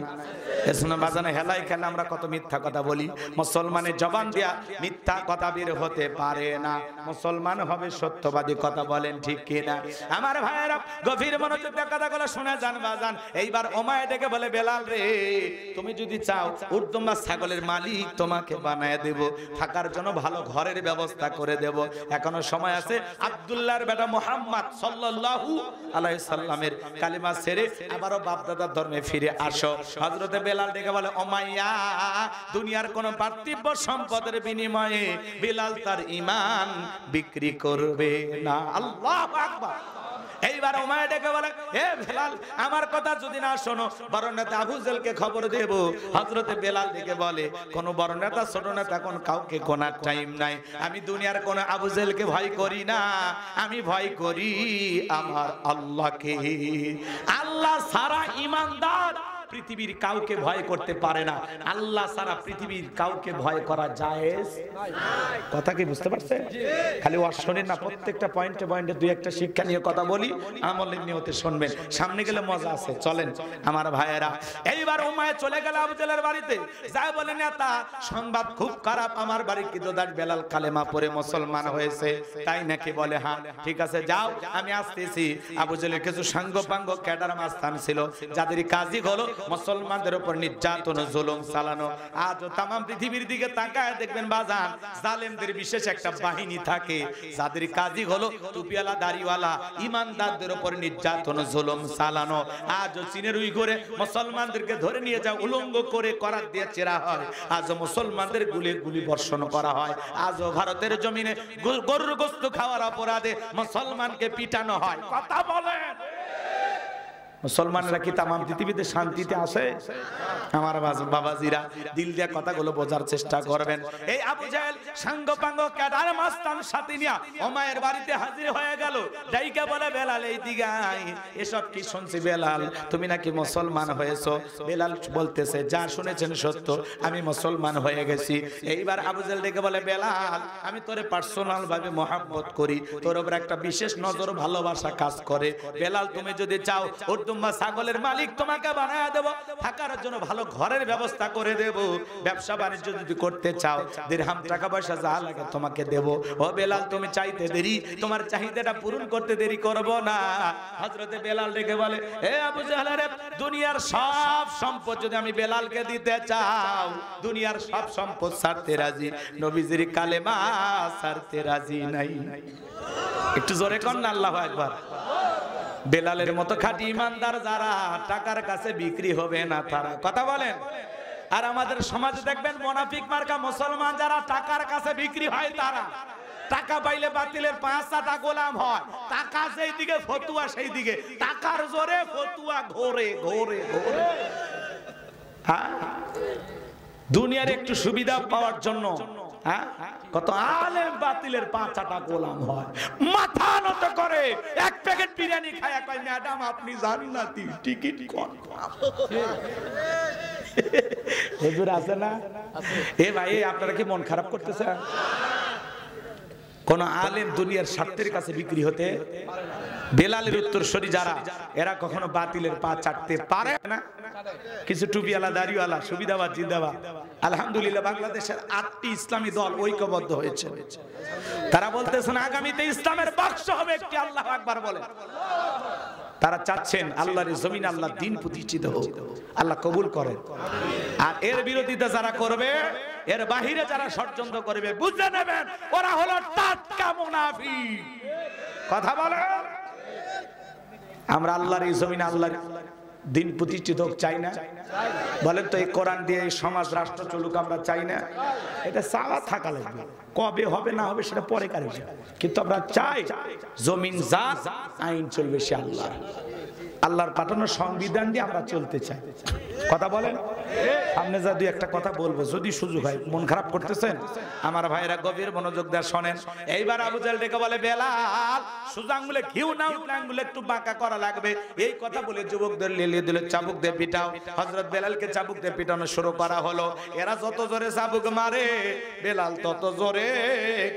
এসনা বাজানে হেলাই খেলা আমরা কত মিথ্যা কথা বলি। মুসলমানের জবান দিয়া মিথ্যা কথা বের হতে পারে না। মুসলমান হবে সত্যবাদী, কথা বলেন ঠিক কিনা? আমার ভাইয়েরা গভীর মনোযোগ দিয়ে কথাগুলো শুনে যান বাজান। এইবার ওমায় ডেকে বলে বেলাল রে তুমি যদি চাও উট দুম্বা ছাগলের মালিক তোমাকে বানায় দেব, থাকার জন্য ভালো ঘরের ব্যবস্থা করে দেব। এখনো সময় আছে। আব্দুল্লাহর বেটা মুহাম্মদ সাল্লাল্লাহু আলাইহি সাল্লামের কালিমা ছেড়ে আবারো বাপদাদার ধর্মে ফিরে আসো। হযরতে বেলাল ডেকে বলে ওমাইয়া দুনিয়ার কোন পার্থিব সম্পদের বিনিময়ে বেলাল তার ঈমান বিক্রি করবে না। আল্লাহু আকবার। এইবার ওমায় ডেকে বলে এ বেলাল আমার কথা যদি না শোনো বড় নেতা আবু জেলকে খবর দেব। হযরতে বেলাল ডেকে বলে কোন বড় নেতা ছোট নেতা কোন কাউকে কোনার টাইম নাই। আমি দুনিয়ার কোন আবু জেলকে ভয় করি না, আমি ভয় করি আমার আল্লাহকে। আল্লাহ সারা ঈমানদার পৃথিবীর কাউকে ভয় করতে পারে না। আল্লাহ সারা পৃথিবীর কাউকে ভয় করা জায়েজ নাই। কথা কি বুঝতে পারছেন? খালি ওয়াজ শুনেন না, প্রত্যেকটা পয়েন্টে পয়েন্টে দুই একটা শিক্ষা নিয়ে কথা বলি, আমলের নিয়তে শুনবেন, সামনে গেলে মজা আছে। চলেন আমার ভাইয়েরা। এইবার উমায়ে চলে গেল আবু জেলের বাড়িতে, যায় বলে নেতা সংবাদ খুব খারাপ, আমার বাড়ি কি দোদার বেলাল কালেমা পড়ে মুসলমান হয়েছে। তাই নাকি? বলে হ্যাঁ। ঠিক আছে যাও আমি আসতেছি। আবু জেলের কিছু সাঙ্গপাঙ্গ ক্যাডার মাস্তান ছিল, যাদের কাজই হলো মুসলমানদের উপর নির্যাতন জুলুম চালানো। আজ তাম পৃথিবীর দিকে তাকায় দেখবেন বাজান জালেমদের বিশেষ একটা বাহিনী থাকে, যাদের কাজই হলো টুপিওয়ালা দাড়িওয়ালা ইমানদারদের উপর নির্যাতন জুলুম চালানো। আজ চীনের উইঘুরে মুসলমানদেরকে ধরে নিয়ে যাও, উলঙ্গ করে করাত দিয়ে চেরা হয়। আজ মুসলমানদের গুলি গুলি বর্ষণ করা হয়। আজ ভারতের জমিনে গরুর গোশত খাওয়ার অপরাধে মুসলমানকে পিটানো হয়। কথা বলেন। মুসলমানরা কি তামাম পৃথিবীতে শান্তিতে আছে? আমার বাবাজিরা দিল দিয়ে কথাগুলো বোঝার চেষ্টা করবেন। এই আবু জাহেল সাঙ্গপাঙ্গ ক্যাডার মাস্তান সাথে নিয়া ওমায়ের বাড়িতে হাজির হয়ে গেল। ডাইকা বলে বেলাল এই দিকে আয়। এসব কি শুনছি বেলাল, তুমি নাকি মুসলমান হয়েছো? বেলাল বলতেছে যা শুনেছেন সত্য, আমি মুসলমান হয়ে গেছি। এইবার আবু জাহেল ডেকে বলে বেলাল আমি তোরে পার্সোনাল ভাবে মহব্বত করি, তোর উপর একটা বিশেষ নজর ভালোবাসা কাজ করে। বেলাল তুমি যদি চাও উর্দুম্বা ছাগলের মালিক তোমাকে বানায় দেব, থাকার জন্য ভালো ঘরের ব্যবস্থা করে দেব, ব্যবসা বাণিজ্য যদি করতে চাও দিরহাম টাকা পয়সা যা লাগে তোমাকে দেব। ও বেলাল তুমি চাইতে দেরি, তোমার চাহিদাটা পূরণ করতে দেরি করব না। হযরতে বেলাল ডেকে বলে এ আবু জাহেল, দুনিয়ার সব সম্পদ যদি আমি বেলালকে দিতে চাও, দুনিয়ার সব সম্পদ ছাড়তে রাজি, নবীজির কালেমা ছাড়তে রাজি নাই। একটু জোরে কর না আল্লাহু আকবার। বেলালের মতো খাঁটি ইমানদার যারা, টাকার কাছে বিক্রি হবে না তারা। কথা বলেন। আর আমাদের সমাজে দেখবেন মুনাফিক মার্কা মুসলমান যারা টাকার কাছে বিক্রি হয় তারা। টাকা পাইলে বাতিলের 5-6টা গোলাম হয়, টাকা যেই দিকে ফতুয়া সেই দিকে, টাকার জোরে ফতুয়া ঘোরে ঘোরে ঘোরে। হ্যাঁ, দুনিয়ার একটু সুবিধা পাওয়ার জন্য কত আলেম বাতিলের 5-6টা গোলাম হয়, মাথা নত করে এক প্যাকেট বিরিয়ানি খায়া কয় ম্যাডাম আপনি জান্নাতি, টিকিট কোন হুজুর আছে না? এ ভাই আপনারা কি মন খারাপ করতেছে? কোন আলেম দুনিয়ার স্বার্থের কাছে বিক্রি হতে? বেলালের উত্তরসূরি যারা, এরা কখনো বাতিলের পা চাটতে পারে না। কিছু টুপিওয়ালা দাড়িওয়ালা সুবিধাবাদ জিন্দাবাদ। আলহামদুলিল্লাহ বাংলাদেশের 8টি ইসলামী দল ঐক্যবদ্ধ হয়েছে। তারা বলতেছেন আগামীতে ইসলামের বাক্স হবে একটি। আল্লাহু আকবার বলে। তারা চাচ্ছেন আল্লাহর জমিনে আল্লাহর দ্বীন প্রতিষ্ঠিত হোক, আল্লাহ কবুল করেন। আর এর বিরোধিতা যারা করবে, এর বাহিরে যারা ষড়যন্ত্র করবে, বুঝে নেবেন ওরা হলো টাটকা মুনাফিক। কথা বলেন। আমরা আল্লাহর এই জমিনে আল্লাহর দ্বীন প্রতিষ্ঠিত হোক চাই না? বলেন তো এই কোরআন দিয়ে এই সমাজ রাষ্ট্র চলুক আমরা চাই না? এটা চাওয়া থাকা লাগবে, কবে হবে না হবে সেটা পরে কার বিষয়, কিন্তু আমরা চাই জমিন জাত আইন চলবে সে আল্লাহ, আল্লাহর পাঠানো সংবিধান দিয়ে আমরা চলতে চাই। কথা বলেন। আপনি যা দুই একটা কথা বলবো যদি সুযোগ হয়। মন খারাপ করতেছেন আমার ভাইরা, গভীর মনোযোগ দিয়ে শোনেন। এইবার আবু জাহেল ডেকে বলে বেলাল সুজা আঙ্গুলে ঘিউ না উঠলে আঙ্গুলে একটু বাঁকা করা লাগবে। এই কথা বলে যুবকদের লেলিয়ে দিলে চাবুক দিয়ে পিটাও। হযরত বেলালকে চাবুক দিয়ে পিটানো শুরু করা হলো। এরা যত জোরে চাবুক মারে বেলাল তত জোরে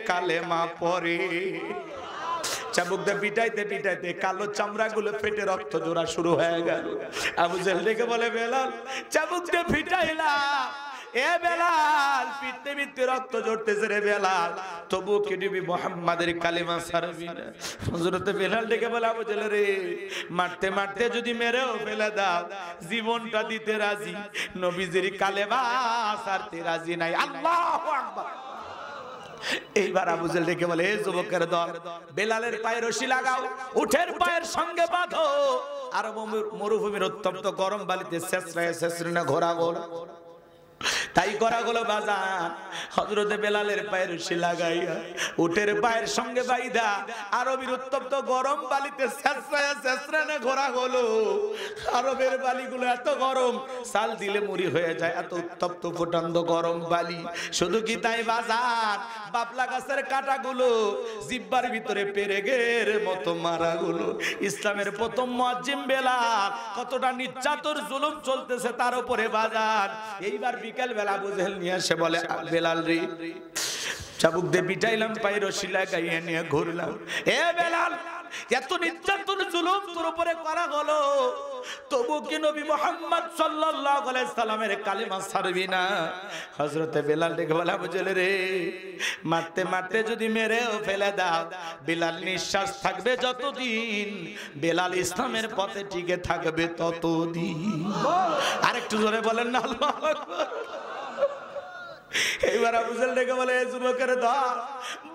কালেমা পড়ে। চাবুক দিয়ে পিটাইতে পিটাইতে কালো চামড়া গুলো ফেটে রক্ত জোড়া শুরু হয়ে গেল। আবু জাহেল ডেকে বলে বেলাল চাবুক দিয়ে পিটাইলাম, এ বেলাল পিটতে পিটতে রক্ত ঝরতেছে রে বেলাল, তবু কি নবী মুহাম্মাদের কালেমা ছাড়বি না? হযরত বেলাল ডেকে বলে আবু জাহেল রে, মারতে মারতে যদি মেরেও ফেলে দাও জীবনটা দিতে রাজি, নবীজির কালেমা ছাড়তে রাজি নাই। আল্লাহু আকবার। এইবার আবু জাহেল ডেকে বলে এই যুবকের দল, বেলালের পায়ে রশি লাগাও, উঠের পায়ের সঙ্গে বাঁধো, আর মরুভূমির উত্তপ্ত গরম বালিতে ছেঁচড়ায় ছেঁচড়ে ঘোরা গোল। তাই করা হলো বাজান। হযরতে বেলালের পায়ের রশি লাগাইয়া উটের পায়ের সঙ্গে বাইদা আরবের উত্তপ্ত গরম বালিতে ছেঁচড়ায় ছেঁচড়ে ঘোরা হলো। আরবের বালিগুলো এত গরম, সাল দিলে মুড়ি হয়ে যায়, এত উত্তপ্ত ফুটান্ত গরম বালি। শুধু কি তাই বাজান, বাবলা গাছের কাঁটাগুলো জিহ্বার ভিতরে পেরেকের মতো মারাগুলো। ইসলামের প্রথম মুয়াজ্জিন বেলাল, কতটা নির্যাতন জুলুম চলতেছে তার উপরে বাজান। এইবার বিকেল বেলা আবু জাহেল নিয়ে এসে বলে বেলাল রে, চাবুক দিয়ে পিটাইলাম, পায়ে রশি লাগাইয়া নিয়ে ঘুরলাম, এ বেলাল এত নির্যাতন জুলুম তোর উপরে করা হলো, তবু কি নবী মুহাম্মদ সাল্লাল্লাহু আলাইহি সাল্লামের কালেমা ছাড়বি না? হযরতে বেলাল ডেকে বলে আবু জাহেল রে, মারতে মারতে যদি মেরেও ফেলে দাও, বেলাল নিঃশ্বাস থাকবে যতদিন, বেলাল ইসলামের পথে টিকে থাকবে ততদিন। আরেকটু জোরে বলেন না আল্লাহু আকবার। এইবার আবু জেহেল ডেকে বলে, এই যুবকের ধর,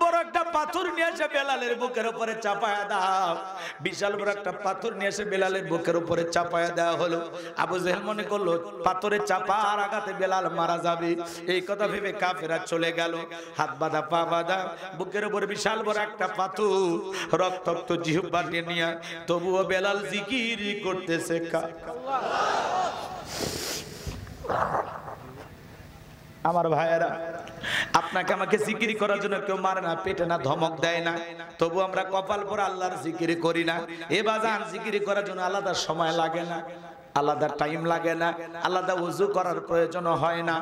বড় একটা পাথর নিয়ে এসে বেলালের বুকের উপরে চাপায়া দাও। বিশাল বড় একটা পাথর নিয়ে এসে বেলালের বুকের উপরে চাপায়া দেওয়া হলো। আবু জেহেল মনে করলো পাথরে চাপার আঘাতে বেলাল মারা যাবে, এই কথা ভেবে কাফেররা চলে গেল। হাত বাঁধা পা বাঁধা, বুকের উপরে বিশাল বড় একটা পাথর, রক্তাক্ত জিহ্বা নিয়ে, তবুও বেলাল জিকির করতেছে। আমার ভাইয়েরা, আপনাকে আমাকে জিকির করার জন্য কেউ মারে না, পেটে না, ধমক দেয় না, তবু আমরা কপাল পরে আল্লাহর জিকির করি না। এ বাজান, জিকির করার জন্য আলাদা সময় লাগে না, আলাদা টাইম লাগে না, আলাদা ওযু করার প্রয়োজন হয় না।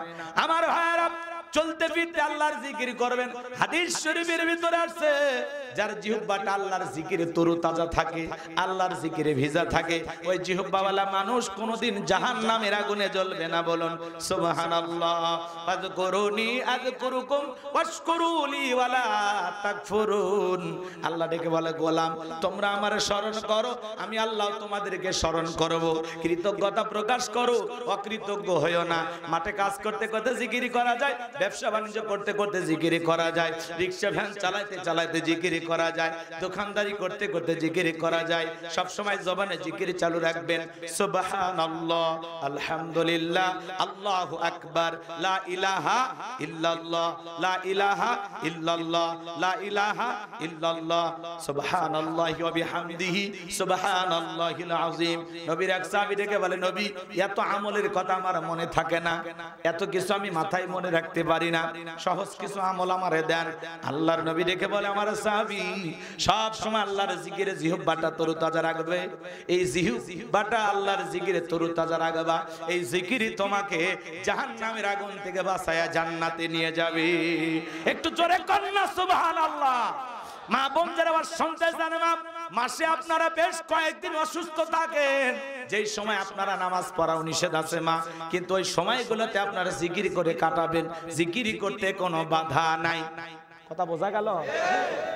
আমার ভাইয়েরা, চলতে ফিরতে আল্লাহর জিকির করবেন। হাদিস শরীফের ভিতরে আছে, যার জিহ্বাটা আল্লাহর জিকিরে তরুতাজা থাকে, আল্লাহর জিকিরে ভিজা থাকে, ওই জিহ্বাওয়ালা মানুষ কোনোদিন জাহান্নামের আগুনে জ্বলবে না। বলুন সুবহানাল্লাহ। ফাযকুরুনি আযকুরুকুম ওয়াশকুরুলি ওয়ালা তাকফুরুন। আল্লাহ ডেকে বলে, গোলাম তোমরা আমারে স্মরণ করো, আমি আল্লাহ তোমাদেরকে স্মরণ করব। কৃতজ্ঞতা প্রকাশ করো, অকৃতজ্ঞ হইও না। মাঠে কাজ করতে করতে জিকির করা যায়, ব্যবসা বাণিজ্য করতে করতে জিকির করা যায়, রিকশা ভ্যান চালাইতে চালাইতে জিকির করা যায়, দোকানদারি করতে করতে জিকির করা যায়। সব সময় জবানে জিকির চালু রাখবেন। সুবহানাল্লাহ, আলহামদুলিল্লাহ, আল্লাহু আকবার, লা ইলাহা ইল্লাল্লাহ, লা ইলাহা ইল্লাল্লাহ, লা ইলাহা ইল্লাল্লাহ, সুবহানাল্লাহি ওয়া বিহামদিহি, সুবহানাল্লাহিল আযীম। নবীর এক সাহাবী ডেকে বলে, নবী এত আমলের কথা আমার মনে থাকে না, এত কিছু আমি মাথায় মনে রাখতে পারি না, সহজ কিছু আমল আমারে দেন। আল্লাহর নবী ডেকে বলে, আমার সাহাবী সব সময় আল্লাহর জিকিরে জিহ্বাটা তরুতাজা রাখবে। এই জিহ্বাটা আল্লাহর জিকিরে তরুতাজা রাখবা, এই জিকিরই তোমাকে জাহান্নামের আগুন থেকে বাঁচায়া জান্নাতে নিয়ে যাবে। একটু জোরে কন্না সুবহানাল্লাহ। মা বোন যারা শুনতে চান, মাসে আপনারা বেশ কয়েকদিন অসুস্থ থাকেন, যেই সময় আপনারা নামাজ পড়াও নিষেধ আছে মা, কিন্তু ওই সময়গুলোতে আপনারা জিকির করে কাটাবেন। জিকির করতে কোনো বাধা নাই। কথা বোঝা গেল?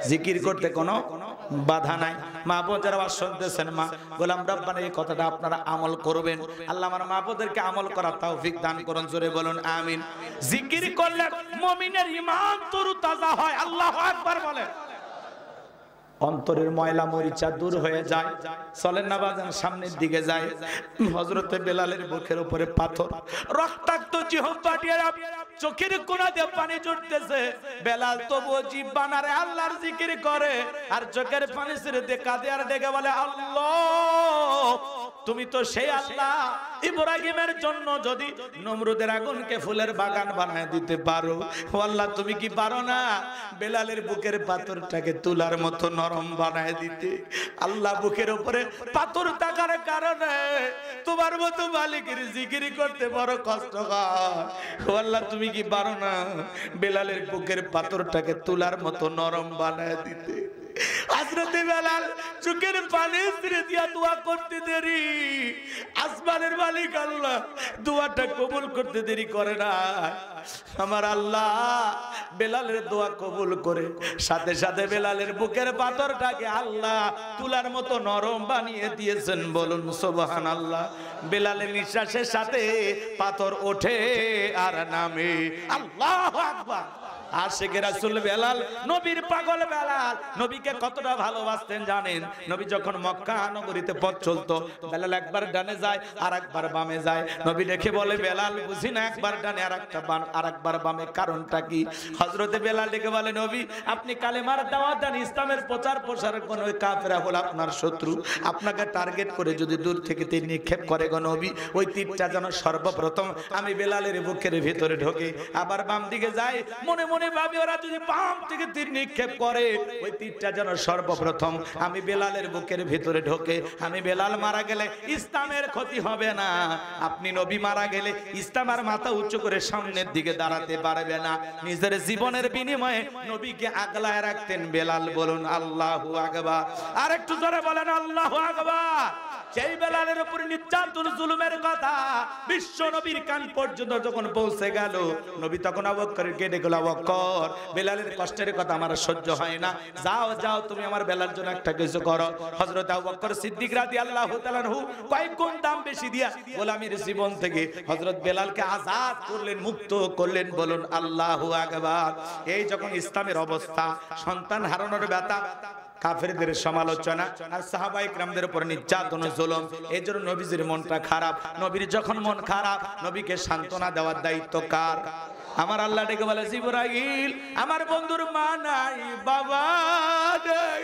জিকির করতে কোনো বাধা নাই। মা বোন যারা শুনতেছেন, মা গোলাম রব্বানির এই কথাটা আপনারা আমল করবেন। আল্লাহ আমার মা বোনদেরকে আমল করার তৌফিক দান করুন। জোরে বলুন আমিন। জিকির করলে মুমিনের ঈমান তরুতাজা হয়। আল্লাহু আকবার বলেন। অন্তরের ময়লা মরিচা দূর হয়ে যায়। চলেন না বাজান, সামনের দিকে যায়। হযরতে বেলালের বুকের উপরে পাথর, রক্তাক্ত জিহ্বা দিয়ে চোখের কোণা দিয়ে পানি ঝরতেছে। বেলাল তবুও জিহ্বা নাড়ে, আল্লাহর জিকির করে, আর চোখের পানি ছেড়ে দিয়ে কাঁদে আর ডেকে বলে, আল্লাহ তুমি তো সেই আল্লাহ, ইব্রাহিমের জন্য যদি নমরুদের আগুনকে ফুলের বাগান বানায় দিতে পারো, ও আল্লাহ তুমি কি পারো না বেলালের বুকের পাথরটাকে তুলার মতো নরম বানায় দিতে? আল্লাহ বুকের উপরে পাথর থাকার কারণে তোমার মতো মালিকের জিকির করতে বড় কষ্ট হয়। ও আল্লাহ তুমি কি পারো না বেলালের বুকের পাথরটাকে তুলার মতো নরম বানায় দিতে? হযরত বেলাল চোখের পানি ছেড়ে দিয়া দোয়া করতে দেরি, আসমানের মালিক আল্লাহ দোয়াটা কবুল করতে দেরি করে না। আমার আল্লাহ বেলালের দোয়া কবুল করে সাথে সাথে বেলালের বুকের পাথরটাকে আল্লাহ তুলার মতো নরম বানিয়ে দিয়েছেন। বলুন সুবহানাল্লাহ। বেলালের নিঃশ্বাসের সাথে পাথর ওঠে আর নামে। আল্লাহু আকবার। আশিক রাসূল বেলাল, নবীর পাগল বেলাল, নবীকে কতটা ভালোবাসতেন জানেন? নবী যখন মক্কা নগরীতে পথ চলতো, বেলাল একবার ডানে যায় আর একবার বামে যায়। নবী দেখে বলে, বেলাল বুঝি না একবার ডানে আর একবার বামে, কারণটা কি? হযরতে বেলাল ডেকে বলে, নবী আপনি কালেমার দাওয়াত দেন, ইসলামের প্রচার প্রসার কোন কাফেররা হলো আপনার শত্রু, আপনাকে টার্গেট করে যদি দূর থেকে তীর নিক্ষেপ করে গো নবী, ওই তীরটা যেন সর্বপ্রথম আমি বেলালের বুকের ভিতরে ঢোকে। আবার বাম দিকে যায়, মনে মনে ভাবি ওরা যদি বাম থেকে তীর নিক্ষেপ করে, ওই তীরটা যেন সর্বপ্রথম আমি বেলালের বুকের ভিতরে ঢোকে। আমি বেলাল মারা গেলে ইসলামের ক্ষতি হবে না, আপনি নবী মারা গেলে ইসলাম আর মাথা উঁচু করে সামনের দিকে দাঁড়াতে পারবে না। নিজের জীবনের বিনিময়ে নবীকে আগলায় রাখতেন বেলাল। বলুন আল্লাহু আকবার। আর একটু জোরে বলেন আল্লাহু আকবার। সেই বেলালের উপর নির্যাতন জুলুমের কথা বিশ্ব নবীর কান পর্যন্ত যখন পৌঁছে গেল, নবী তখন আবু বকরকে ডেকে বলল, আবু বকর বকর, বেলালের কষ্টের কথা আমার সহ্য হয় না, যাও যাও তুমি আমার বেলাল জন্য একটা কিছু করো। হযরত আবু বকর সিদ্দিক রাদিয়াল্লাহু তাআলা আনহু কয়েক গুণ দাম বেশি দিয়া গোলামীর জীবন থেকে হযরত বেলালকে আজাদ করলেন, মুক্ত করলেন। বলুন আল্লাহু আকবার। এই যখন ইসলামের অবস্থা, সন্তান হারানোর ব্যথা, কাফেরদের সমালোচনা আর সাহাবায়ে কিরামদের উপর নির্যাতন জুলুম, এজন্য নবীজির মনটা খারাপ। নবীর যখন মন খারাপ, নবীকে সান্ত্বনা দেওয়ার দায়িত্ব কার? আমার আল্লাহ ডেকে বলে, জিবরাইল আমার বন্ধুর মা নাই, বাবা নাই,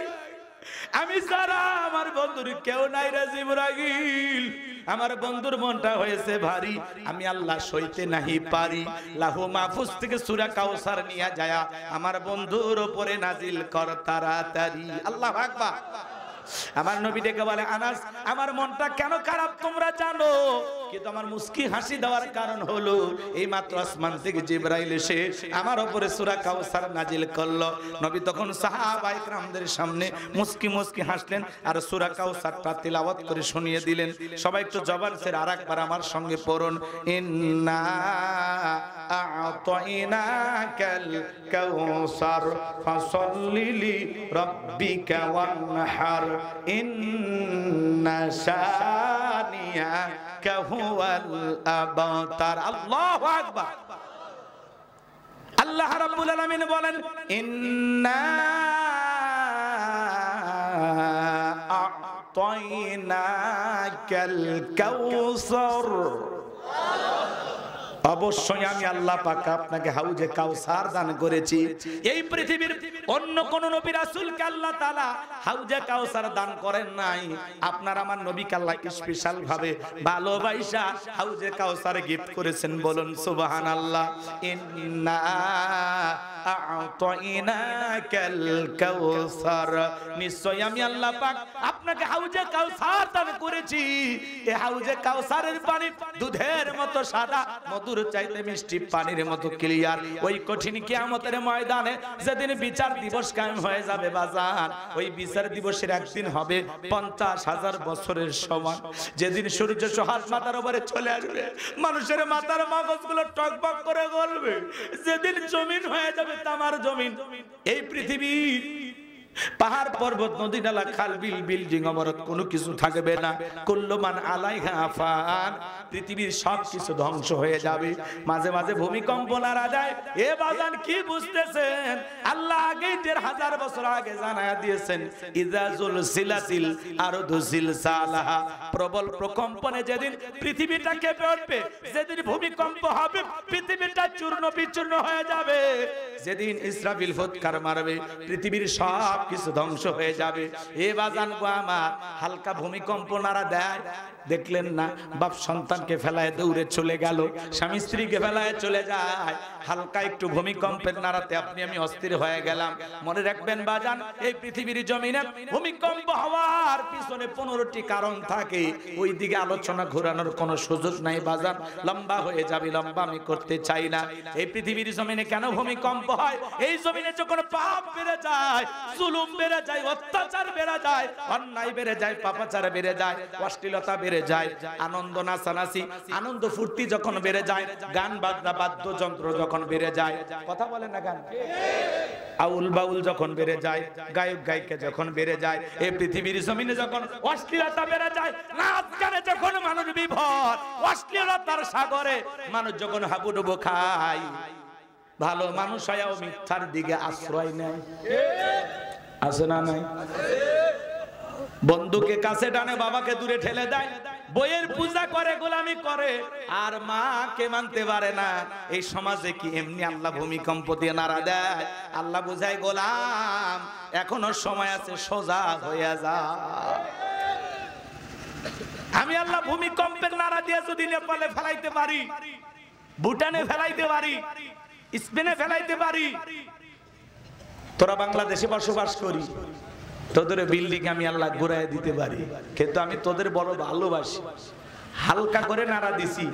আমি সারা আমার বন্ধুর কেউ নাই রে জিবরাইল। আমার বন্ধুর মনটা হয়েছে ভারী, আমি আল্লাহ সইতে নাহি পারি। লাহু মাহফুজ থেকে সূরা কাউসার নিয়ে যায় আমার বন্ধুর উপরে নাজিল কর তাড়াতাড়ি। আল্লাহু আকবার। আমার নবী ডেকে বলে, আনাস আমার মনটা কেন খারাপ তোমরা জানো, কিন্তু আমার মুস্কি হাসি দেওয়ার কারণ হলো এই মাত্র আসমান থেকে জিবরাইল এসে আমার উপরে সূরা কাউসার নাজিল করলো। নবী তখন সাহাবায়ে কিরামদের সামনে মুস্কি মুস্কি হাসলেন আর সূরা কাউসারটা তিলাওয়াত করে শুনিয়ে দিলেন। সবাই একটু জবান ছেড়ে আরেকবার আমার সঙ্গে পড়ুন, ইন্না আ'তাইনাকাল কাউসার ফাসাল্লি লিরাব্বিকা ওয়ানহার ইন্না শানিয়াকা হুয়াল আবতার। আল্লাহু আকবার। আল্লাহ রাব্বুল আলামিন বলেন, ইন্না আ'তাইনাকাল কাউসার, অবশ্যই আমি আল্লাহ পাক আপনাকে হাউজে কাউসার দান করেছি। এই পৃথিবীর অন্য কোন নবী রাসূলকে আল্লাহ তাআলা হাউজে কাউসার দান করেন নাই। আপনার আমার নবীকে আল্লাহ স্পেশাল ভাবে ভালোবাসা হাউজে কাউসার গিফট করেছেন। বলুন সুবহানাল্লাহ। ইন্না আ'তাইনাকাল কাউসার, নিশ্চয় আমি আল্লাহ পাক আপনাকে হাউজে কাউসার দান করেছি। এই হাউজে কাউসারের পানি দুধের মতো সাদা, মধুর চাইতে মিষ্টি, পানির মতো ক্লিয়ার। ওই কঠিন কিয়ামতের ময়দানে যেদিন বিচার দিবস কায়েম হয়ে যাবে বাজার, ওই বিচার দিবসের একদিন হবে 50,000 বছরের সমান। যেদিন সূর্য সোহাগ মাথার উপরে চলে আসবে, মানুষের মাথার মগজগুলো টকবক করে গলবে, যেদিন জমিন হয়ে যাবে তামার জমিন, এই পৃথিবী পাহাড় পর্বত নদী নালা খাল বিল বিল্ডিং অমরত কোনো কিছু থাকবে না। কুল্লু মান আলাইহা ফান, পৃথিবীর সব কিছু ধ্বংস হয়ে যাবে। মাঝে মাঝে ভূমিকম্প নাড়া যায়। এ বাজান কি বুঝতেছেন? আল্লাহ আগে 1000 বছর আগে জানায়া দিয়েছেন, ইজা জুলসিলাতিল আরদু জিলসালাহা, প্রবল প্রকম্পনে যেদিন পৃথিবীটা কেঁপে উঠবে, যেদিন ভূমিকম্প হবে, পৃথিবীটা চূর্ণ বিচূর্ণ হয়ে যাবে, যেদিন ইসরাফিল ফুৎকার মারবে, পৃথিবীর সব কিছু ধ্বংস হয়ে যাবে। এ বাজান গো আমার, হালকা ভূমিকম্প নাড়া দেয়, দেখলেন না বাপ সন্তানকে ফেলায় দৌড়ে চলে গেল, স্বামী স্ত্রীকে ফেলায় চলে যায়, হালকা একটু ভূমিকম্পের নাড়াতে আপনি আমি অস্থির হয়ে গেলাম। মনে রাখবেন বাজান, এই পৃথিবীর জমিনে ভূমিকম্প হওয়ার পিছনে 15টি কারণ থাকে। ওই দিকে আলোচনা ঘোরানোর কোনো সুযোগ নাই বাজান, লম্বা হয়ে যাবে, লম্বা আমি করতে চাই না। এই পৃথিবীর জমিনে কেন ভূমিকম্প হয়? এই জমিনে যখন পাপ বেড়ে যায়, জুলুম বেড়ে যায়, অত্যাচার বেড়ে যায়, অন্যায় বেড়ে যায়, পাপাচার বেড়ে যায়, অশ্লীলতা বেড়ে যায়, আনন্দ নাচানাচি, আনন্দ ফুর্তি যখন বেড়ে যায়, গান বাজনা বাদ্যযন্ত্র যখন বেড়ে যায়, কথা বলেন না গান, আউল বাউল যখন বেড়ে যায়, গায়ক গায়িকা যখন বেড়ে যায়, এই পৃথিবীর জমিনে যখন অশ্লীলতা বেড়ে যায়, নাচ গানে যখন মানুষ বিভোর, অশ্লীলতার সাগরে মানুষ যখন হাবুডুবু খায়, ভালো মানুষ হয়েও মিথ্যার দিকে আশ্রয় নেয়, আছে না নাই? বন্ধুকে কাছে টানে, বাবাকে দূরে ঠেলে দেয়, বইয়ের পূজা করে, গোলামি করে, আর মাকে মানতে পারে না। এই সমাজে কি এমনি আল্লাহ ভূমিকম্প দিয়ে নাড়া দেয়? আল্লাহ বুঝায়, গোলাম এখনো সময় আছে, সোজা হয়ে যা। আমি আল্লাহ ভূমিকম্পের নাড়া দিয়ে যদি নেপালে ফেলাইতে পারি, ভুটানে ফেলাইতে পারি, স্পেনে ফেলাইতে পারি, তোরা বাংলাদেশে বসবাস করি, তোদের বিল্ডিং আমি আল্লাহ ঘুরাই দিতে পারি, কিন্তু আমি তোদের বড় ভালোবাসি। হালকা করে নাড়া দিছি,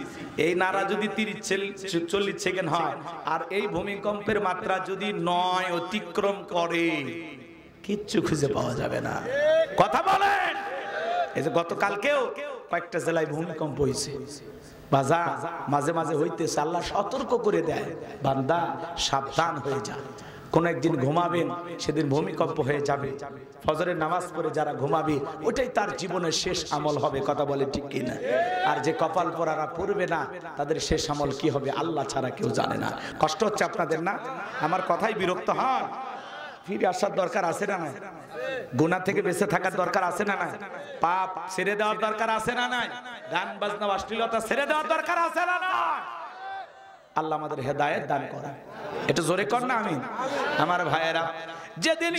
এই নাড়া যদি 30-40 সেকেন্ড হয়, আর এই ভূমিকম্পের মাত্রা যদি 9 অতিক্রম করে, কিচ্ছু খুঁজে পাওয়া যাবে না। কথা বলেন। এই যে গতকালকেও কয়েকটা জেলায় ভূমিকম্প হয়েছে, বাজা মাঝে মাঝে হইতেছে, আল্লাহ সতর্ক করে দেয়, বান্দা সাবধান হয়ে যা। কোন একদিন ঘুমাবেন, সেদিন ভূমিকম্প হয়ে যাবে। ফজরের নামাজ পড়ে যারা ঘুমাবে, ওটাই তার জীবনের শেষ আমল হবে। কথা বলে ঠিক কিনা? আর যে কপাল পরারা পড়বে না, তাদের শেষ আমল কি হবে আল্লাহ ছাড়া কেউ জানে না। কষ্ট হচ্ছে আপনাদের না? আমার কথাই বিরক্ত হন? ফিরে আসার দরকার আছে না নাই? গুনাহ থেকে বেঁচে থাকার দরকার আছে না নাই? পাপ ছেড়ে দেওয়ার দরকার আছে না নাই? গান বাজনা অশ্লীলতা ছেড়ে দেওয়ার দরকার আছে না নাই? আল্লাহ আমাদের হেদায়েত দান করেন। এটা জোরে কর না আমিন। আমার ভাইয়েরা, যেদিন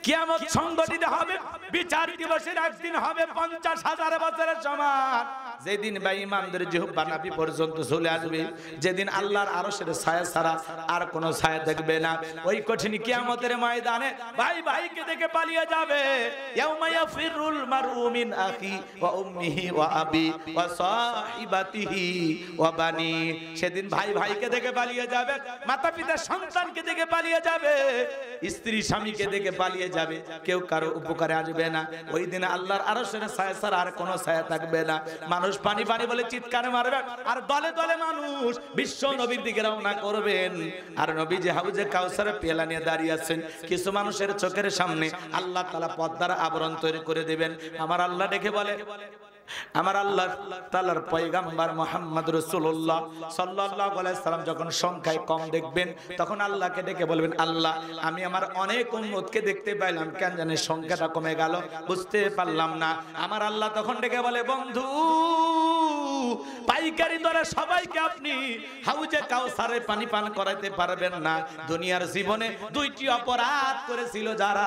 কিয়ামত সংগঠিত হবে, বিচার দিবসের একদিন হবে 50,000 বছরের সমান। যেদিন বেঈমানদের জিহ্বা নাভি পর্যন্ত চলে আসবে, যেদিন আল্লাহর আরশের ছায়া ছাড়া আর কোনো ছায়া থাকবে না, ওই কঠিন কিয়ামতের ময়দানে ভাই ভাইকে দেখে পালিয়ে যাবে। ইয়াউমা ইয়াফিরুল মারউ মিন আখি ওয়া উম্মিহি ওয়া আবি ওয়া সাহিবাতিহি ওয়া বানি। সেদিন ভাই ভাইকে দেখে পালিয়ে যাবে, মাতা পিতা সন্তানকে দেখে পালিয়ে যাবে, স্ত্রী স্বামীকে দেখে পালিয়ে যাবে। কেউ কারো উপকারে আসবে না। ওই দিন আল্লাহর আরশের ছায়া ছাড়া আর কোনো ছায়া থাকবে না। মানুষ পানি পানি বলে চিৎকার মারবে, আর দলে দলে মানুষ বিশ্ব নবীর দিকে রওনা করবেন। আর নবী যে হাউজে কাউসারের পেয়ালা নিয়ে দাঁড়িয়ে আছেন, কিছু মানুষের চোখের সামনে আল্লাহ তাআলা পর্দার আবরণ তৈরি করে দিবেন। আমার আল্লাহ ডেকে বলে, আমার আল্লাহ তাআলার পয়গম্বর মুহাম্মদ রাসূলুল্লাহ সাল্লাল্লাহু আলাইহি সাল্লাম যখন সংখ্যায় কম দেখবেন, তখন আল্লাহকে ডেকে বলবেন, আল্লাহ আমি আমার অনেক উম্মতকে দেখতে পাইলাম, কেন জানি সংখ্যাটা কমে গেল, বুঝতে পারলাম না। আমার আল্লাহ তখন ডেকে বলে, বন্ধু পাইকারি দরে সবাইকে আপনি হাউজে কাউসারের পানি পান করাইতে পারবেন না। দুনিয়ার জীবনে দুইটি অপরাধ করেছিল যারা,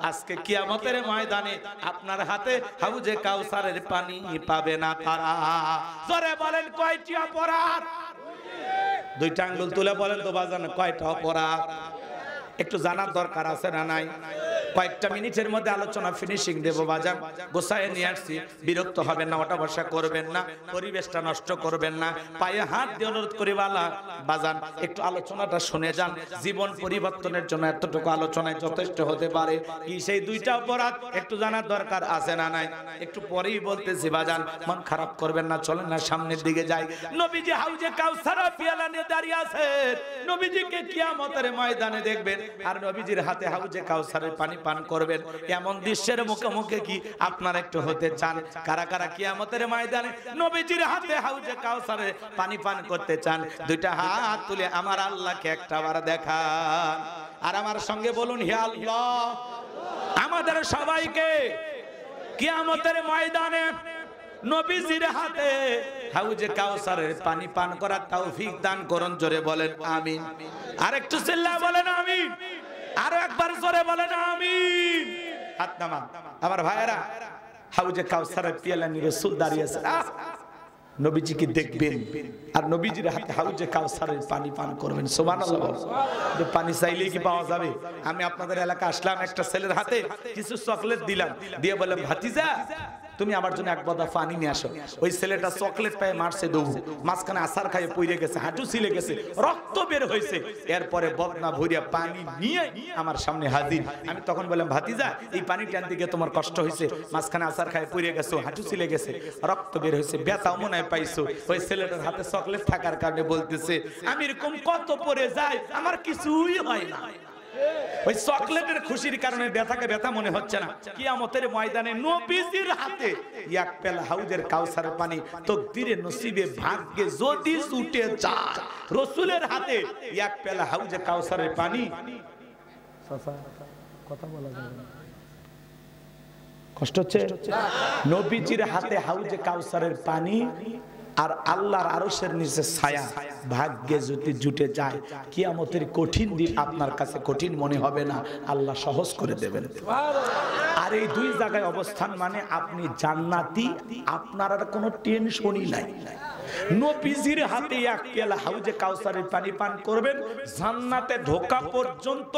আজকে কিয়ামতের ময়দানে আপনার হাতে হাউজে কাউসারের পানি পাবে না তারা। জোরে বলেন কয়টি অপরাধ? দুইটা আঙ্গুল তুলে বলেন তো বাজান, কয়টা অপরাধ? একটু জানার দরকার আছে না নাই? কয়েকটা মিনিটের মধ্যে আলোচনা ফিনিশিং দেব বাজান, গোছায় নিয়ে আসছি। বিরক্ত হবেন না, ওটা বসা করবেন না, পরিবেশটা নষ্ট করবেন না। পায়ে হাত দিয়ে অনুরোধ করি বালা বাজান, একটু আলোচনাটা শুনে যান। জীবন পরিবর্তনের জন্য এতটুকু আলোচনায় যথেষ্ট হতে পারে। কি সেই দুইটা অপরাধ একটু জানার দরকার আছে না নাই? একটু পরেই বলতেছি বাজান, মন খারাপ করবেন না, চলেন না সামনের দিকে যাই। নবীজি হাউজে কাউসার পেয়ালা নিয়ে দাঁড়িয়ে আছেন, নবীজিকে কিয়ামতের ময়দানে দেখবেন, আর নবীজির হাতে হাউজে কাউসারের পানি পান করবেন। এমন দৃশ্যের মুখোমুখি কি আপনারা একটু হতে চান? কারা কারা কিয়ামতের ময়দানে নবীজির হাতে হাউজে কাউসারে পানি পান করতে চান? দুইটা হাত তুলে আমার আল্লাহকে একটাবার দেখান, আর আমার সঙ্গে বলুন, হে আল্লাহ আমাদের সবাইকে কিয়ামতের ময়দানে নবীজির হাতে হাউজে কাউসারের পানি পান করার তৌফিক দান করুন। জোরে বলেন আমিন। আরেকটু চিল্লা বলেন আমিন। আরো একবার জোরে বলেন আমিন। হাত নামান। আমার ভাইয়েরা, হাউজে কাউসারের পেয়ালা নিয়ে রাসূল দাঁড়িয়ে আছেন, নবীজিকে দেখবেন, আর নবীজির হাতে হাউজে কাউসারের পানি পান করবেন। সুবহানাল্লাহ। যে পানি চাইলেই কি পাওয়া যাবে? আমি আপনাদের এলাকা আসলাম, একটা ছেলের হাতে কিছু চকলেট দিলাম, দিয়ে বললাম, ভাতিজা তুমি আমার জন্য এক বদা পানি নিয়ে আসো। ওই ছেলেটা চকলেট পায়ে মারছে দৌড়, মাঝখানে আছাড় খাইয়ে পড়ে গেছে, হাঁটু ছিলে গেছে, রক্ত বের হয়েছে। এরপরে বদনা ভরিয়া পানি নিয়ে আমার সামনে হাজির। আমি তখন বললাম, ভাতিজা এই পানি টানতে গিয়ে তোমার কষ্ট হয়েছে, মাঝখানে আছাড় খাইয়ে পড়ে গেছো, হাঁটু ছিলে গেছে, রক্ত বের হয়েছে, ব্যথাও মনে হয় পাইছো। ওই ছেলেটার হাতে চকলেট থাকার কারণে বলতেছে, আমি এরকম কত পরে যাই, আমার কিছুই হয় না। ওই চকলেটের খুশির কারণে ব্যথাকে ব্যথা মনে হচ্ছে না। কিয়ামতের ময়দানে নবীজির হাতে এক পেলা হাউজের কাউসারের পানি তকদিরে নসিবে ভাগ্যে যদি জুটে যায়, রাসূলের হাতে এক পেলা হাউজে কাউসারের পানি, কথা বলা যাবে না, কষ্ট হচ্ছে? নবীজির হাতে হাউজে কাউসারের পানি আর আল্লাহর আরশের নিচে ছায়া ভাগ্যে যদি জুটে যায়, কিয়ামতের কঠিন দিন আপনার কাছে কঠিন মনে হবে না, আল্লাহ সহজ করে দেবেন। আর এই দুই জায়গায় অবস্থান মানে আপনি জান্নাতি, আপনার আর কোনো টেনশনই নাই। নবীজির হাতে এক পেয়ালা হাউজে কাউসারের পানি পান করবেন, জান্নাতে ঢোকা পর্যন্ত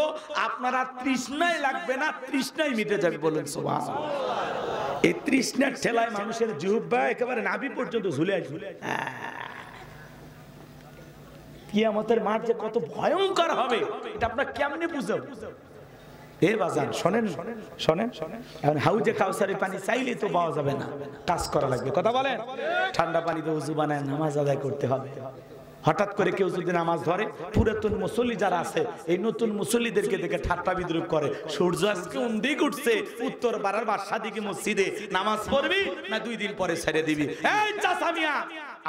আপনারা তৃষ্ণাই লাগবে না, তৃষ্ণাই মিটে যাবে। বলেন সুবহানাল্লাহ। এই তৃষ্ণার ঠেলায় মানুষের জিহ্বা একেবারে নাভি পর্যন্ত ঝুলে আসবে। কিয়ামতের মাঠ যে কত ভয়ঙ্কর হবে, এটা আপনারা কেমনে বুঝবেন? এ বাজান শোনেন শোনেন, এখন হাউজে কাউসারের পানি চাইলে তো পাওয়া যাবে না, কাজ করা লাগবে। কথা বলেন, ঠান্ডা পানিতে উযু বানায় নামাজ আদায় করতে হবে। হঠাৎ করে কেউ যদি নামাজ ধরে, পুরাতন মুসল্লি যারা আছে এই নতুন মুসল্লিদেরকে দেখে ঠাট্টা বিদ্রুপ করে, সূর্য আজকে উন্দিক উঠছে, উত্তর পাড়ার বাসা দিকে মসজিদে নামাজ পড়বি না 2 দিন পরে ছেড়ে দিবি? এই চাচা মিয়া,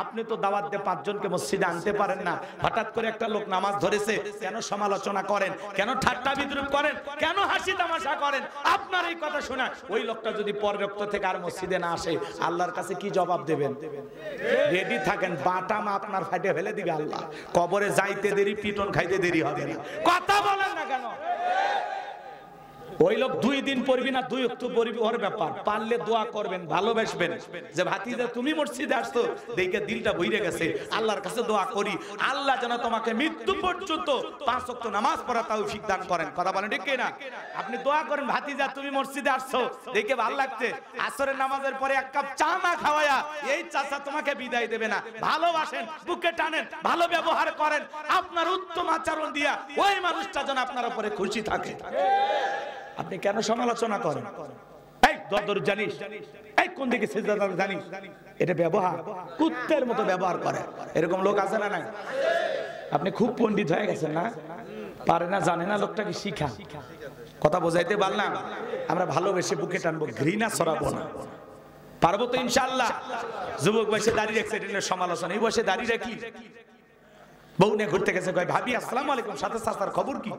আপনি তো দাওয়াত দিয়ে 5 জনকে মসজিদে আনতে পারেন না, হঠাৎ করে একটা লোক নামাজ ধরেছে, কেন সমালোচনা করেন, কেন ঠাট্টা বিদ্রুপ করেন, কেন হাসি তামাশা করেন? আপনার এই কথা শোনা ওই লোকটা যদি পরের রক্ত থেকে আর মসজিদে না আসে, আল্লাহর কাছে কি জবাব দেবেন? রেডি থাকেন, বাটাম আপনার ফাটে ফেলে দিবে আল্লাহ। কবরে যাইতে দেরি, পিটন খাইতে দেরি হবে না। কথা বলেন না কেন? ওই লোক 2 দিন পড়বি না 2 ওয়াক্ত পড়বি, ওর ব্যাপার। পারলে দোয়া করবেন, ভালোবাসবেন, যে ভাতিজা তুমি মসজিদে আসছো দেখে দিলটা ভইরে গেছে, আল্লাহর কাছে দোয়া করি আল্লাহ যেন তোমাকে মৃত্যু পর্যন্ত 5 ওয়াক্ত নামাজ পড়া তৌফিক দান করেন। কথা বলেন ঠিক কি না? আপনি দোয়া করেন, ভাতিজা তুমি মসজিদে আসছো দেখে ভালো লাগছে, আসরের নামাজের পরে 1 কাপ চা না খাওয়ায়া এই চাচা তোমাকে বিদায় দেবে না। ভালোবাসেন, বুকে টানেন, ভালো ব্যবহার করেন, আপনার উত্তম আচরণ দিয়া ওই মানুষটা যেন আপনার উপরে খুশি থাকে। আপনি কেন সমালোচনা করেন? এই দর জানিস, এই কোন দিকে সিজদা জানিস, এটা ব্যবহার কুত্তের মতো ব্যবহার করে, এরকম লোক আছে না নাই? আপনি খুব পণ্ডিত হয়ে গেছেন না, পারে না জানে না, লোকটাকে শিখা। কথা বোঝাইতে পারলাম? আমরা ভালোবেসে বুকে টানবো, ঘৃণা ছড়াবো না। পারবো তো ইনশাআল্লাহ। যুবক বয়সে দাঁড়িয়ে রাখছে, এটা সমালোচনা। এই বয়সে দাঁড়িয়ে রাখি, বউ নিয়ে ঘুরতে গেছে, কয় ভাবি আসসালামু আলাইকুম, সাথে চাচার খবর কি?